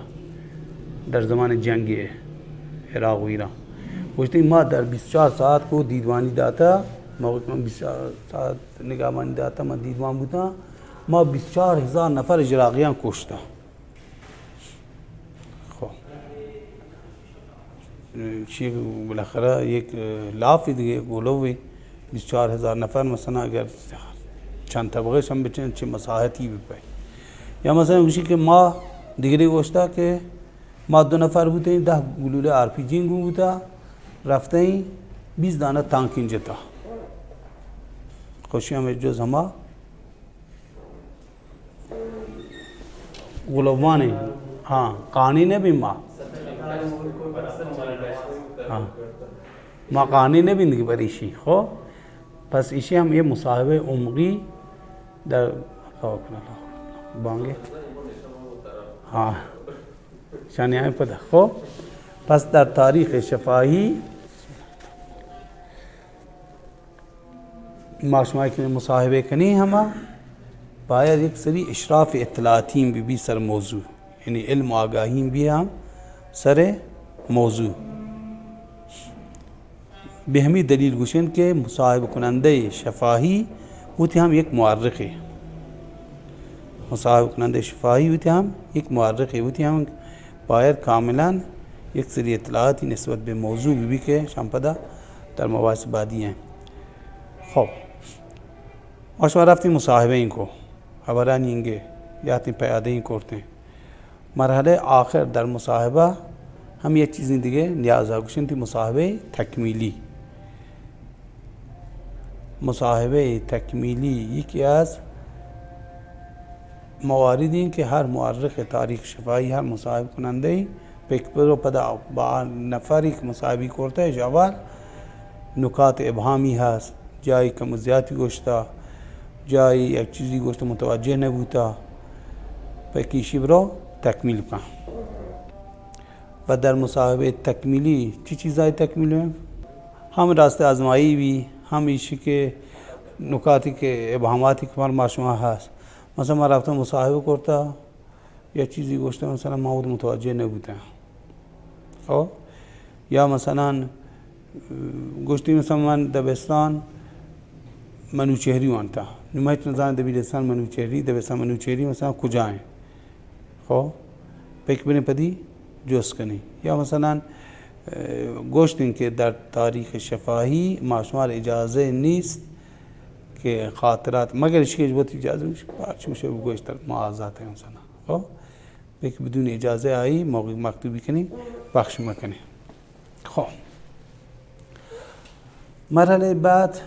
در زمان جنگ عراق و ایران گوشتی ما در 24 ساعت کو دیدبانی داتا موقع من 24 ساعت نگهبانی داتا من دیدبان بودم ما 24,000 نفر عراقیان کشتا. خب چی بالاخره یک لافی دیگه گلوی 24,000 نفر مثلا اگر چند طبقه هم بچن چه مساحتی بپای یا مثلا گوشی که ما دیگری گوشتا که ما 2 نفر بودیم 10 گلوله آر پی جی بوده رفته این 20 دانه تانک اینجا تا خوشی هم جز همه گلوبانی قانی نبیم ما قانی نبیم دیگه بریشی. خب پس ایشی هم یه مصاحبه عمقی در بانگه شانی های پده. خب پس در تاریخ شفاهی ما شما که مصاحبه کنی همه باید یک سری اشراف اطلاعاتیم بی سر موضوع یعنی علم و آگاهیم بی هم سر موضوع به همی دلیل گوشن که مصاحبه کننده شفاهی وقتی هم یک مورخه مصاحبه کننده شفاهی وقتی هم یک مورخه وقتی هم باید کاملا یک سری اطلاعاتی نسبت به موضوع بی که شامپدا در مباحث بعدی ہیں. خب ما شما رفتیم مصاحبه این کو خبرانی اینگه یاتی پیاده این کرتے مرحله آخر در مصاحبه هم یک چیزی دیگه نیاز گوشن تی مصاحبه تکمیلی. مصاحبه تکمیلی یکی از مواردی این که هر مورخ تاریخ شفاهی هر مصاحبه کننده پیکبرو پدا با نفری که مصاحبه کرده ہے اول نکات ابهامی هست جایی کم زیادی گوشتا جایی یک چیزی گوشتا متوجه نبودا پیکیشی برو تکمیل کن. و در مصاحبه تکمیلی چی چیزای تکمیلی ہیں هم راست آزمایی بھی هم ایشی که نکاتی که ابهاماتی که ما شما هست مثلا ما رفتم مصاحبه کرتا یا چیزی گوشتا مثلا ما متوجه نبودا. خب یا مثلا گشتی مثلا من دبستان منوچهری وانتا نمایت نزان دبیرستان منوچهری دبستان منوچهری مثلا کجا ہیں خب پیک بینه پدی جز کنی. یا مثلا گوشتین که در تاریخ شفاهی ماشمار اجازه نیست که خاطرات مگر اشکی اجبت اجازه میشه پارچه میشه گوشت معاذات ہے مثلا خب لیکن بدون اجازه آئی موقع مکتوبی کنی بخش مکنی. خب مرحله بعد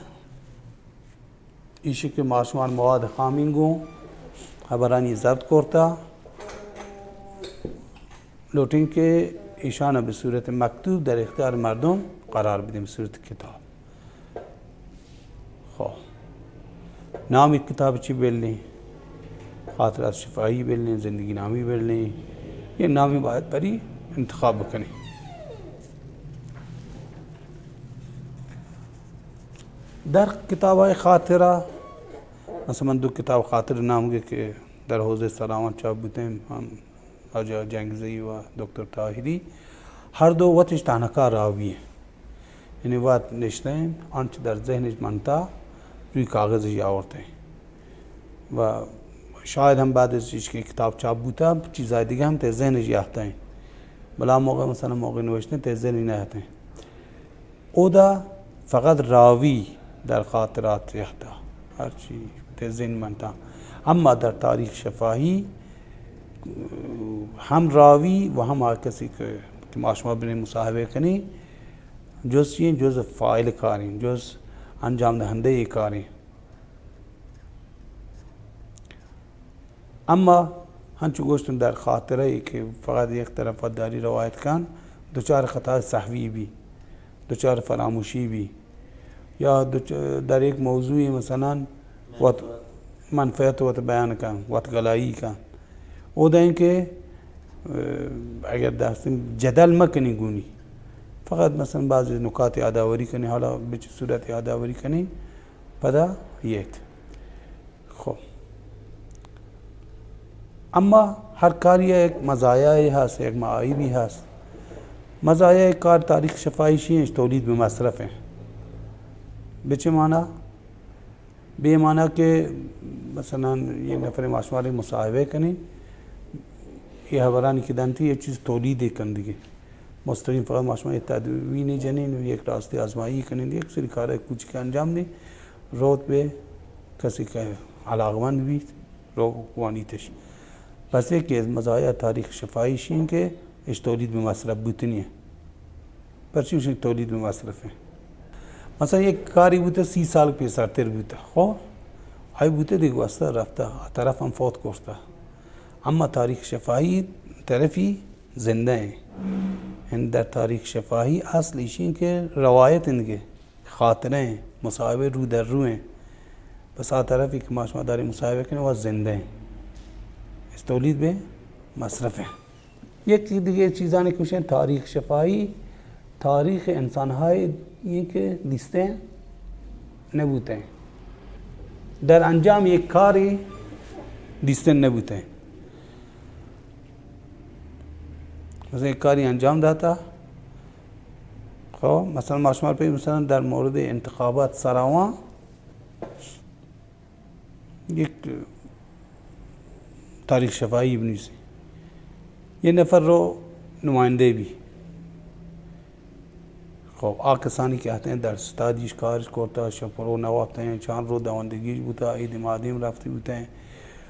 ایشه که ماشمار مواد خامینگو خبرانی ضبط کرتا لوٹیں که ایشان به صورت مکتوب در اختیار مردم قرار بدیم به صورت کتاب. خب نامی کتاب چی بلنی؟ خاطرات شفاهی بلنی، زندگی نامی بلنی، یہ نامی باید بری انتخاب بکنی. در کتاب خاطره مثلا من دو کتاب خاطر نامگه که در حوزه سلامت چاپ بودیم هم آجا جنگزی و دکتر طاهری هر دو وقتش تنها راویه یعنی وقت نشتیم آنچه در ذهنش منتا روی کاغذش آورده و شاید هم بعد از که کتاب چاپ بوده چیزای دیگه هم تا ذهنش یافته ہیں بلا موقع مثلا موقع نوشتن تا ذهنی نهته او دا فقط راوی در خاطرات یافته هر چی تا ذهن منتا. اما در تاریخ شفاهی هم راوی و هم کسی که ماشما بین مصاحبه کنی جز یہ جز فاعل کارین جز انجام دهنده کارین. اما هنچو گوشتن در خاطره ای که فقط یک طرف داری روایت کن دوچار خطا صحوی بی دوچار فراموشی بی یا در یک موضوعی مثلا منفعت وقت بیان کن وقت گلایی کن او دا این که اگر دستیم جدل مکنی گونی فقط مثلا بعضی نکات یادآوری کنی حالا به چه صورت یادآوری کنی پدا یت. خب اما هر کاری یک مزایایی هست یک معایبی هست. مزایای کار تاریخ شفاهیش تولید به مصرفه. به چه معنی؟ به معنی که مثلا یه نفر ماشماری مصاحبه کنی یہ خبرانی که دانتی یه چیز تولید کن دیگه مستقیم فقط ماشماری تدوین جنین و یک راستی آزمایی کنین یک سری کارهای کوچیک انجام دی روت به کسی که علاقمند بید رو وانیتش. پس یکی از مزایای تاریخ شفاهیش این که اش تولید به مصرف بودنیه. پرچیوش تولید به مصرفه. مثلا یک کاری بوده 30 سال پیشتر بوده خب ای بوده دیگه واسطه رفته طرف هم فوت کرده. اما تاریخ شفاهی طرفی زنده ہے. در تاریخ شفاهی اصلش این که روایت انگه خاطره مصاحبه رو در رو ہیں پس آ طرفی که ماشما داری مصاحبه کنه و زنده ہے اس تولید به مصرف ہے. یک دیگه چیزانی که میشن تاریخ شفاهی تاریخ انسانهای این که دیسته نبوده در انجام یک کاری دیسته نبوده. مثلا یک کاری انجام داتا خب مثلا ماشمار پی مثلا در مورد انتخابات سراوان یک تاریخ شفاهی بنویسی یه نفر رو نماینده بی خب آکسانی که آتے ہیں در ستادیش کارش کرتا شپرو نوابتے ہیں چند رو دواندگیش بوتا عید مادیم رفتی بوتے ہیں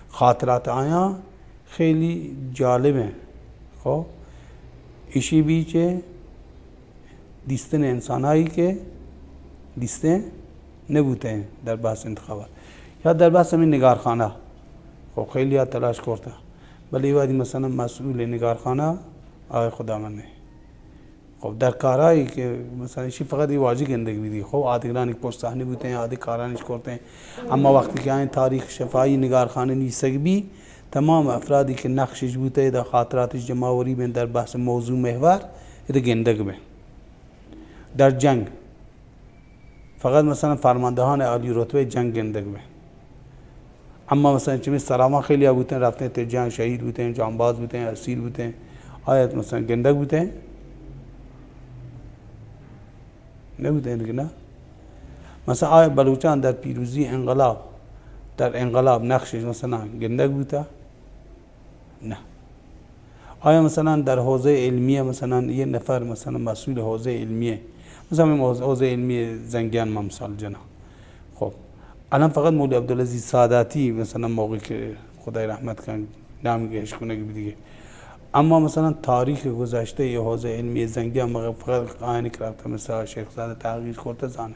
خاطرات آیا خیلی جالب ہیں. خب ایشی بیچه دیستن انسانهایی که دیسته نبوده ہیں در بحث انتخابات یا در بحث همین نگارخانه. خب خیلی ها تلاش کرده ولی وادی مثلا مسئول نگارخانه آقای خداوند. خب در کارهایی که مثلا ایشی فقط این واجی گندگی بیدی خب آدگرانی که پشت صحنه بوده ہیں آدی کارانش کرتے ہیں. اما وقتی که این تاریخ شفاهی نگارخانه نیستگ بی تمام افرادی که نقشش بوده در خاطراتش جمعوری بین در بحث موضوع محور ایده گندگ بین. در جنگ فقط مثلا فرماندهان عالی رتبه جنگ گندگ بین. اما مثلا چمی سراما خیلی ها بوده رفته ہیں تر جنگ شهید بوده ہیں جانباز بوده ہیں اسیر بوده ہیں آیت مثلا گندگ بوده ہیں نبوده دیگه نه. مثلا آیا بلوچان در پیروزی انقلاب در انقلاب نقشش مثلا گندگ بوده؟ نه. آیا مثلا در حوزه علمیه مثلا یه نفر مثلا مسئول حوزه علمیه مثلا حوزه علمی زنگیان ما مثال جنا، خب الان فقط مولوی عبدالعزیز ساداتی مثلا موقعی که خدای رحمت کن نمیگهش کنه دیگه، اما مثلا تاریخ گذشته یه حوزه علمی زنگیان فقط قاینی کرده مثلا شیخ زاده تغییر خورده زانه،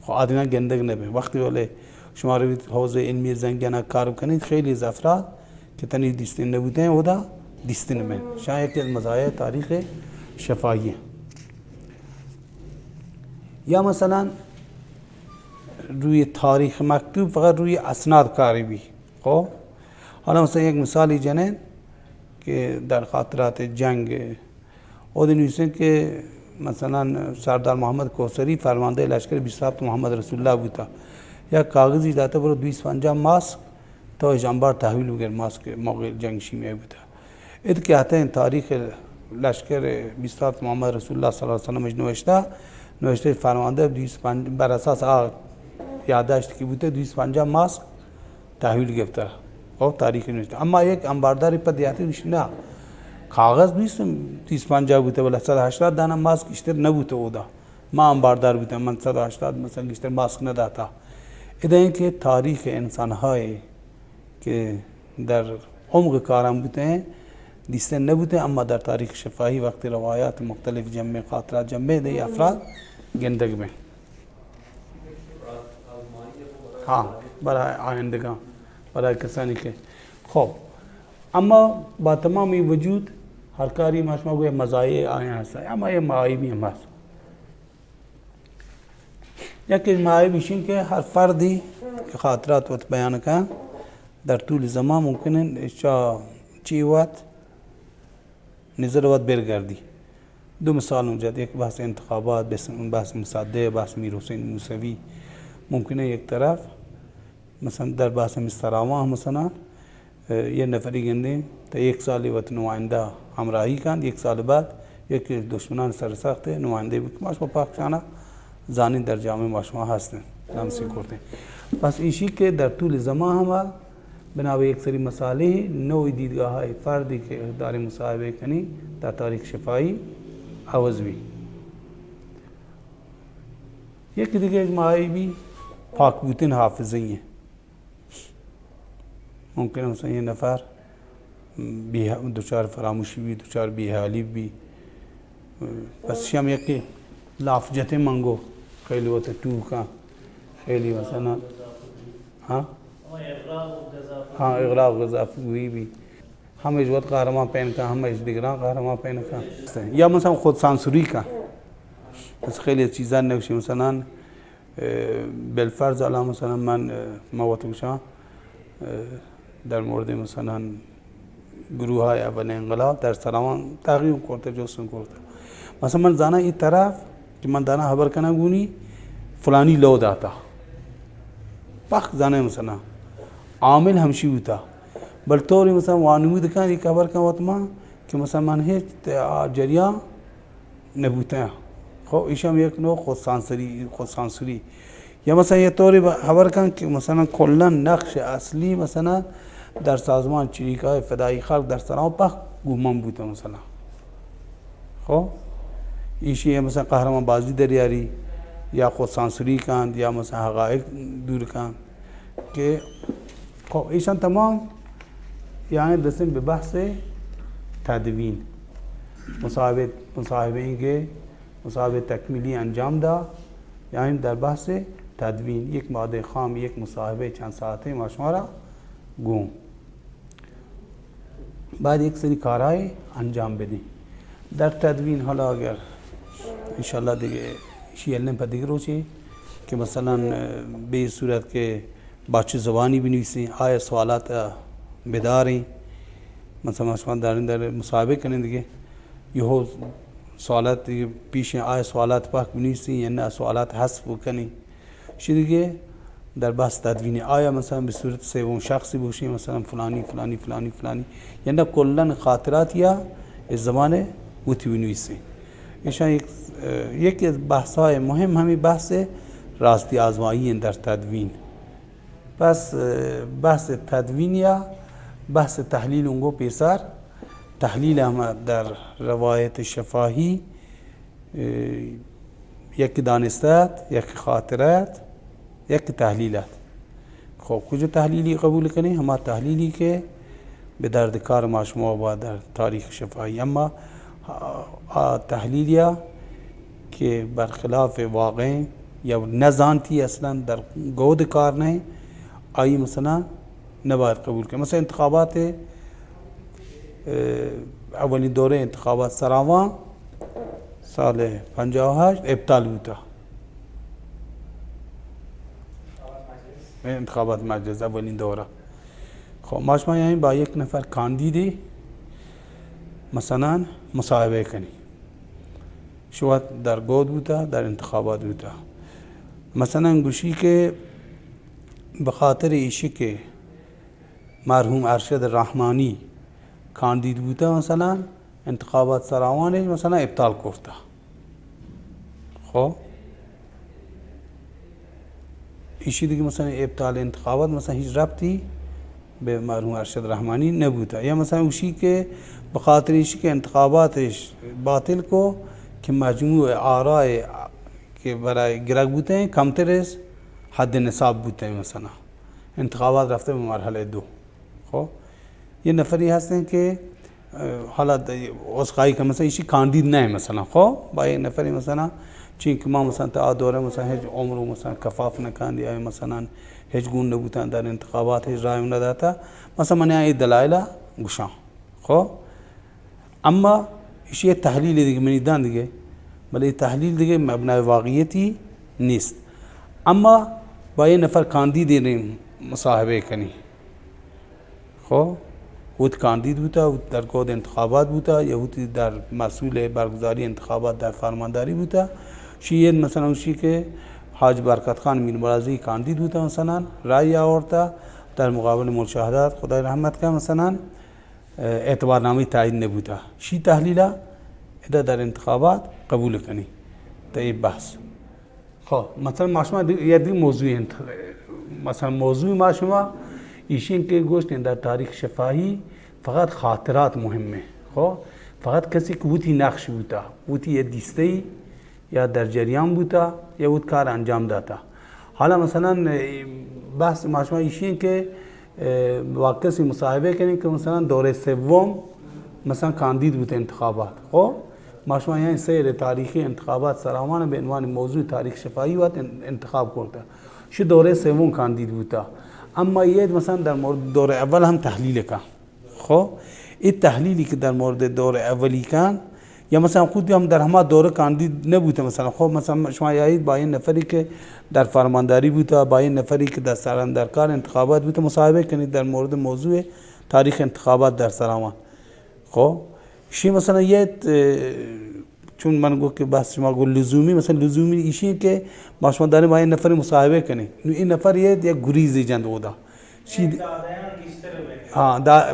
خب عادینا گندگ نبه. وقتی ولی شما روید حوزه علمی زنگیان کار کنید خیلی از افراد که تنی دیستین نبودن ودا دیستین من شاید یکی از مزایای تاریخ شفاهیه. یا مثلا روی تاریخ مکتوب فقط روی اسناد کاری بی. خب حالا مثلا یک مثالی جنن که در خاطرات جنگ او نویسن که مثلا سردار محمد کوثری فرمانده لشکر 27 محمد رسول الله بوده، یا کاغذی داده برو 250 ماسک تا جنبار تحویل بگیر ماسک موقع جنگ شیمیایی بوده. اد که حتی این تاریخ لشکر 27 محمد رسول الله صلی الله علیه و نوشته فرمانده 250 بر اساس یادداشت که بوده 250 ماسک تحویل گرفته. خب تاریخ نوشته، اما یک انبارداری پر دیاتی نه کاغذ نیست 250 بوده ولی 180 دانه ماسک اشتر نبوده اودا، ما انباردار بودم من 180 مثلا اشتر ماسک نداتا. ایده این که تاریخ انسان‌های که در عمق کارم بوده دیسته نبوده، اما در تاریخ شفاهی وقتی روایات مختلف جمع خاطرات جمع ده افراد گندگ بین ها برای آیندگان برای کسانی که خب. اما با تمامی وجود هر کاری ما شما گویا مزایای آیان هست، اما یه معایبی هم هست. یکی معایبیش این که هر فردی که خاطرات وقت بیان کن در طول زمان ممکنه اشیا چی وقت نظر وقت برگردی. دو مثال اونجا، یک بحث انتخابات، بحث مصدق، بحث میر حسین موسوی ممکنه یک طرف مثلا در بحث مستراما مثلا یه نفری گنده تا یک سالی وقت نماینده همراهی کند، یک سال بعد یک دشمنان سرسخت نماینده بود که ما شما پاکشانه زانی در جامعه ما شما هستن نمسی کرده. پس ایشی که در طول زمان هم بنا به یک سری مسائل نوع دیدگاه های فردی که داری مصاحبه کنی در تاریخ شفاهی عوض بی. یکی دیگه معایبی پاک بودن حافظیه. ممکنه مثلا یه نفر دچار فراموشی بی، دچار بی‌حالی بی، پس شام یکی لافجت منگو خیلی وقت تو کا خیلی مثلا اغراق غذافگویی بی، همه وقت قهرمان پین کا، همه دیگران قهرمان پین کا، یا مثلا خود سانسوری کا. پس خیلی چیزا نوشی مثلا بالفرض الان مثلا من مواتوشا در مورد مثلا گروه های اول انقلاب در سرامان تغییر کرده جوستن کرده. مثلا من زانا این طرف که من دانا خبر کنم گونی فلانی لو داتا پخ زانا مثلا عامل همشی بودا بل طوری مثلا وانمود کن یک خبر کنم وقت ما که مثلا من هیچ جریان نبوده. خب ایشم یک نوع خودسانسوری. یا مثلا یه طوری خبر کن که مثلا کلا نقش اصلی مثلا در سازمان چریکای فدایی خلق در سرام پخ گمان بوده مثلا. خب ایشی مثلا قهرمان بازی دریاری یا خود سانسوری کند یا مثلا حقایق دور کند که خب ایشان تمام یعنی رسم به بحث تدوین مصاحبه این که مصاحبه تکمیلی انجام دا، یعنی در بحث تدوین یک ماده خام یک مصاحبه چند ساعته ما شما را گوم بعد یک سری کارهای انجام بدی در تدوین. حالا اگر انشالله دیگه شیلنم پا دیگه روچی که مثلا به صورت که با چه زبانی بنویسی، آیا سوالات بداری مثلا شما دارین در مصاحبه کنین دیگه یهو سوالات دیگه پیش آیا سوالات پاک بنویسی یا نه سوالات حذف بکنی چی دیگه در بحث تدوینی. آیا مثلا به صورت سوم شخصی باشی مثلا فلانی فلانی فلانی فلانی یا نه کلا خاطرات یا از زمان بوتی بنویسی. ایشان یکی از بحث‌های مهم همین بحث راستی آزمایی در تدوین. پس بحث تدوین یا بحث تحلیل اونگو پیسر تحلیل هم در روایت شفاهی یکی دانستات، یکی خاطرات، یکی تحلیلات. خب کجا تحلیلی قبول کنی؟ همه تحلیلی که به درد کار ما شما با در تاریخ شفاهی. اما تحلیلیا که برخلاف واقع یا نزانتی اصلا در گود کار نه، آیی مثلا نباید قبول کنی. مثلا انتخابات اولین دوره انتخابات سراوان سال 58 ابطال بوده. انتخابات مجلس اولین دوره. خب ما شما یعنی با یک نفر کاندیدی مثلا مصاحبه کنی، شما در گود بوده، در انتخابات بوده. مثلا گوشی که به خاطر ایشی که مرحوم ارشد رحمانی کاندید بوده مثلا انتخابات سراوانش مثلا ابطال کرده. خب ایشی دیگه مثلا ابطال انتخابات مثلا هیچ ربطی به مرحوم ارشد رحمانی نبوده. یا مثلا اوشی که به خاطر ایشی که انتخاباتش باطل کو که مجموع آرای که برای گرگ بوده کمتر از حد نصاب بوده، مثلا انتخابات رفته به مرحله 2. خب یه نفری هستن که حالا اسقایی که مثلا ایشی کاندید نه مثلا، خب با یه نفری مثلا چون که ما مثلا تا دوره مثلا هیچ عمر مثلا کفاف نکاندی یا مثلا هیچ گونه نبودن در انتخابات هیچ رای نداده مثلا من این دلایل گوشم. خب اما ایشی تحلیل دیگه منیدن دیگه، ولی تحلیل دیگه مبنای واقعیتی نیست. اما با یه نفر کاندید مصاحبه کنی، خب او کاندید بوده، او در گود انتخابات بوده، یا او در مسئول برگزاری انتخابات در فرمانداری بوده. شیعه مثلا اوشی که حاج برکت خان میر مرازی کاندید بوده مثلا رای آورده در مقابل مشاهدات خدای رحمت کنه مثلا اعتبارنامه تایید نبوده. شی تحلیلا ادا در انتخابات قبول کنی تا این بحث. خب مثلا ما شما یه دیگه موضوع مثلا موضوع ما شما ایشین که گوشتین در تاریخ شفاهی فقط خاطرات مهمه. خب فقط کسی که وتی نقش بوده، وتی یه دیسته یا در جریان بوده یا وت کار انجام داده. حالا مثلا بحث ما شما ایشین که با کسی مصاحبه کنین که مثلا دوره سوم مثلا کاندید بوده انتخابات. خب ما شما یعنی سیر تاریخی انتخابات سراوان به عنوان موضوع تاریخ شفاهی و انتخاب کرده، شو دوره سوم کاندید بوده. اما یه مثلا در مورد دوره اول هم تحلیل کن. خب این تحلیلی که در مورد دوره اولی کن یا مثلا خودی هم در همه دوره کاندید نبوده مثلا. خب مثلا شما یایید با این نفری که در فرمانداری بوده، با این نفری که در سراندرکار انتخابات بوده مصاحبه کنید در مورد موضوع تاریخ انتخابات در سراوان. خب شی مثلا یه چون من گفت که بحث شما گفت لزومی، مثلا لزومی ایشی که ما شما داریم با این نفری مصاحبه کنید، این نفر یک گریزی جند بوده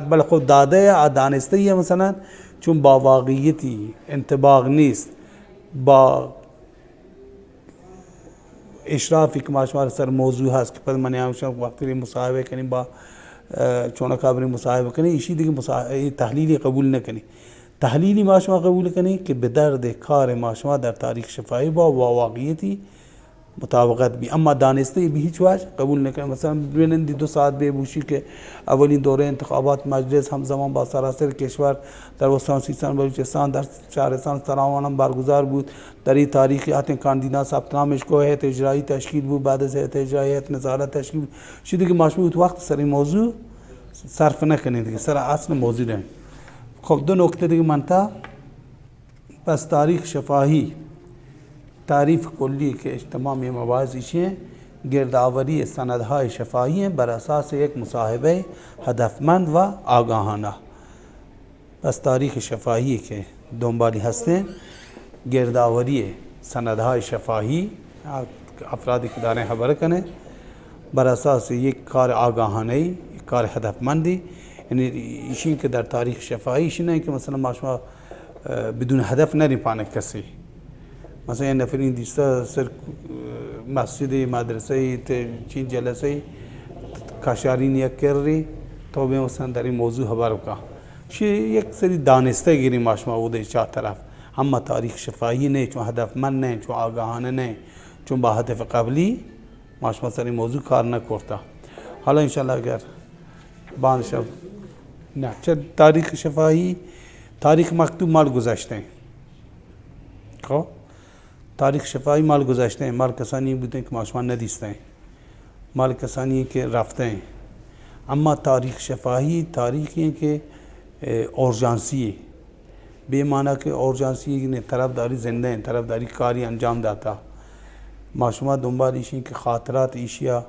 بله خود داده یا دانسته یا مثلا چون با واقعیتی انطباق نیست، با اشرافی که ما شما سر موضوع هست که پس من یعنی وقتی مصاحبه کنیم با چون کابری مصاحبه کنی ایشی دیگه تحلیلی قبول نکنی. تحلیلی ما شما قبول کنی که به درد کار ما شما در تاریخ شفاهی با واقعیتی مطابقت بی. اما دانسته به هیچ وجه قبول نکنه. مثلا ببینید 2 ساعت بهبوشی که اولین دوره انتخابات مجلس همزمان با سراسر کشور در استان سیستان بلوچستان در شهرستان سراوان هم برگزار بود. در این تاریخی حتی کاندیدا ثبت نامش کو هیئت اجرایی تشکیل بود، بعد از هیئت اجرایی هیئت نظارت تشکیل بود. شده که ماشو تو وقت سر این موضوع صرف نکنید دیگه، سر اصل موضوع ده. خب 2 نکته دیگه منتا پس تاریخ شفاهی تعریف کلی که تمام مباحث ایشه گردآوری سندهای شفاهی بر اساس یک مصاحبه هدفمند و آگاهانه. پس تاریخ شفاهی که دنبالی هسته گردآوری سندهای شفاهی افرادی که دارن خبر کنه بر اساس یک کار آگاهانه، یک کار هدفمندی. یعنی ایشین که در تاریخ شفاهی ایشی نه که مثلا ما شما بدون هدف نریم پانه کسی مثلا یه نفری دیستا سر مسجد مدرسه چین جلسه کاشاری نیا کردی تو به مثلا در این موضوع خبر بکن چی یک سری دانسته گیری ماشما بوده چه طرف اما تاریخ شفاهی نه چون هدف من نه چون آگاهانه نه چون با هدف قبلی ماشما سر این موضوع کار نکرده حالا انشالله اگر بانشم نه چه تاریخ شفاهی تاریخ مکتوب مال گذشته خب تاریخ شفاهی مال گذشته مال کسانی بودن که ماشما ندیسته مال کسانی که رفته اما تاریخ شفاهی تاریخی که اورژانسی به معنی که اورژانسی نه طرفداری زنده طرفداری کاری انجام داتا ما شما دنبال ایشین که خاطرات ایشیا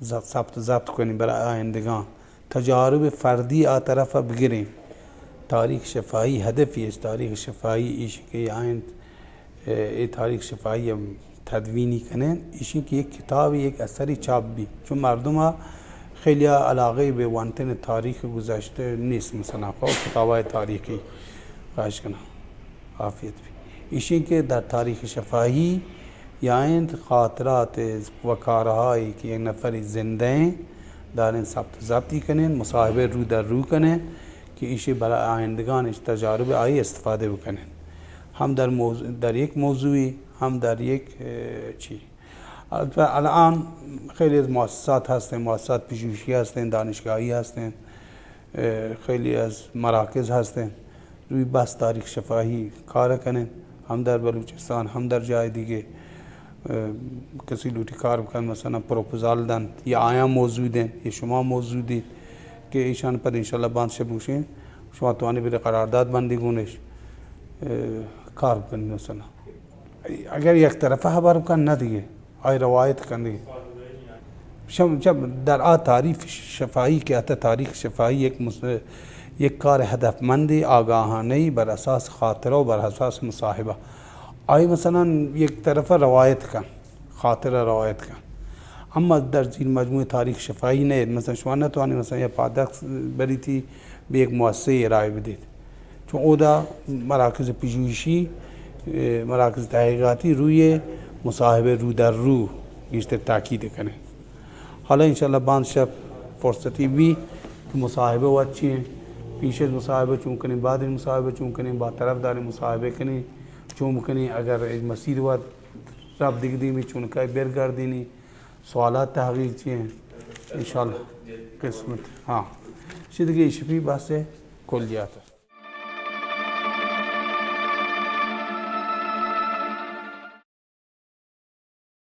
ضبط کنیم برای آیندگان تجارب فردی آ طرف بگیریم تاریخ شفاهی هدفی است تاریخ شفاهی ایش که آیند تاریخ شفاهی تدوینی کنن ایشین که یک کتاب یک اثری چاپ بی چون مردم ها خیلی علاقه به وانتن تاریخ گذشته نیست مثلا خب کتابای تاریخی خواهش کنم عافیت بی ایشین که در تاریخ شفاهی یعنی خاطرات و کارهایی که یک نفر زنده دارن ضبطی کنن مصاحبه رو در رو کنن که ایشی برای آیندگانش تجارب آیی استفاده بکنن هم در یک موضوعی هم در یک چی الان خیلی از مؤسسات هستن مؤسسات پژوهشی هستن دانشگاهی هستن خیلی از مراکز هستن روی بس تاریخ شفاهی کار کنن هم در بلوچستان هم در جای دیگه کسی لوٹی کار بکن مثلا پروپوزال دن یا آیا موضوع دن یا شما موضوع دید که ایشان پر انشالله باند شب بوشین شما توانی بره قرارداد بندی گونش کار بکنید مثلا اگر یک طرفه خبر بکن نه دیگه آی روایت کن دیگه در تعریف شفاهی که حتی تاریخ شفاهی یک کار هدفمندی آگاهانه‌ای بر اساس خاطره و بر اساس مصاحبه آی مثلا یک طرفه روایت کن خاطره روایت کن اما در زیر مجموعه تاریخ شفاهی نه مثلا شما نتوانی مثلا یه پادکست بریتی به یک مؤسسه ارائه بدید چون او دا مراکز پژوهشی مراکز تحقیقاتی روی مصاحبه رو در رو بیشتر تاکید کنه حالا انشالله باند شب فرصتی بی که مصاحبه وقت چیه پیش از مصاحبه چون کنیم بعد از مصاحبه چون کنیم با طرفدار مصاحبه کنیم چون میکنی اگر یک مسیر وقت رب دیگه چون که برگردینی سوالات تحقیق چیه انشالله قسمت ها چی دیگه ایش بی بحث کلیات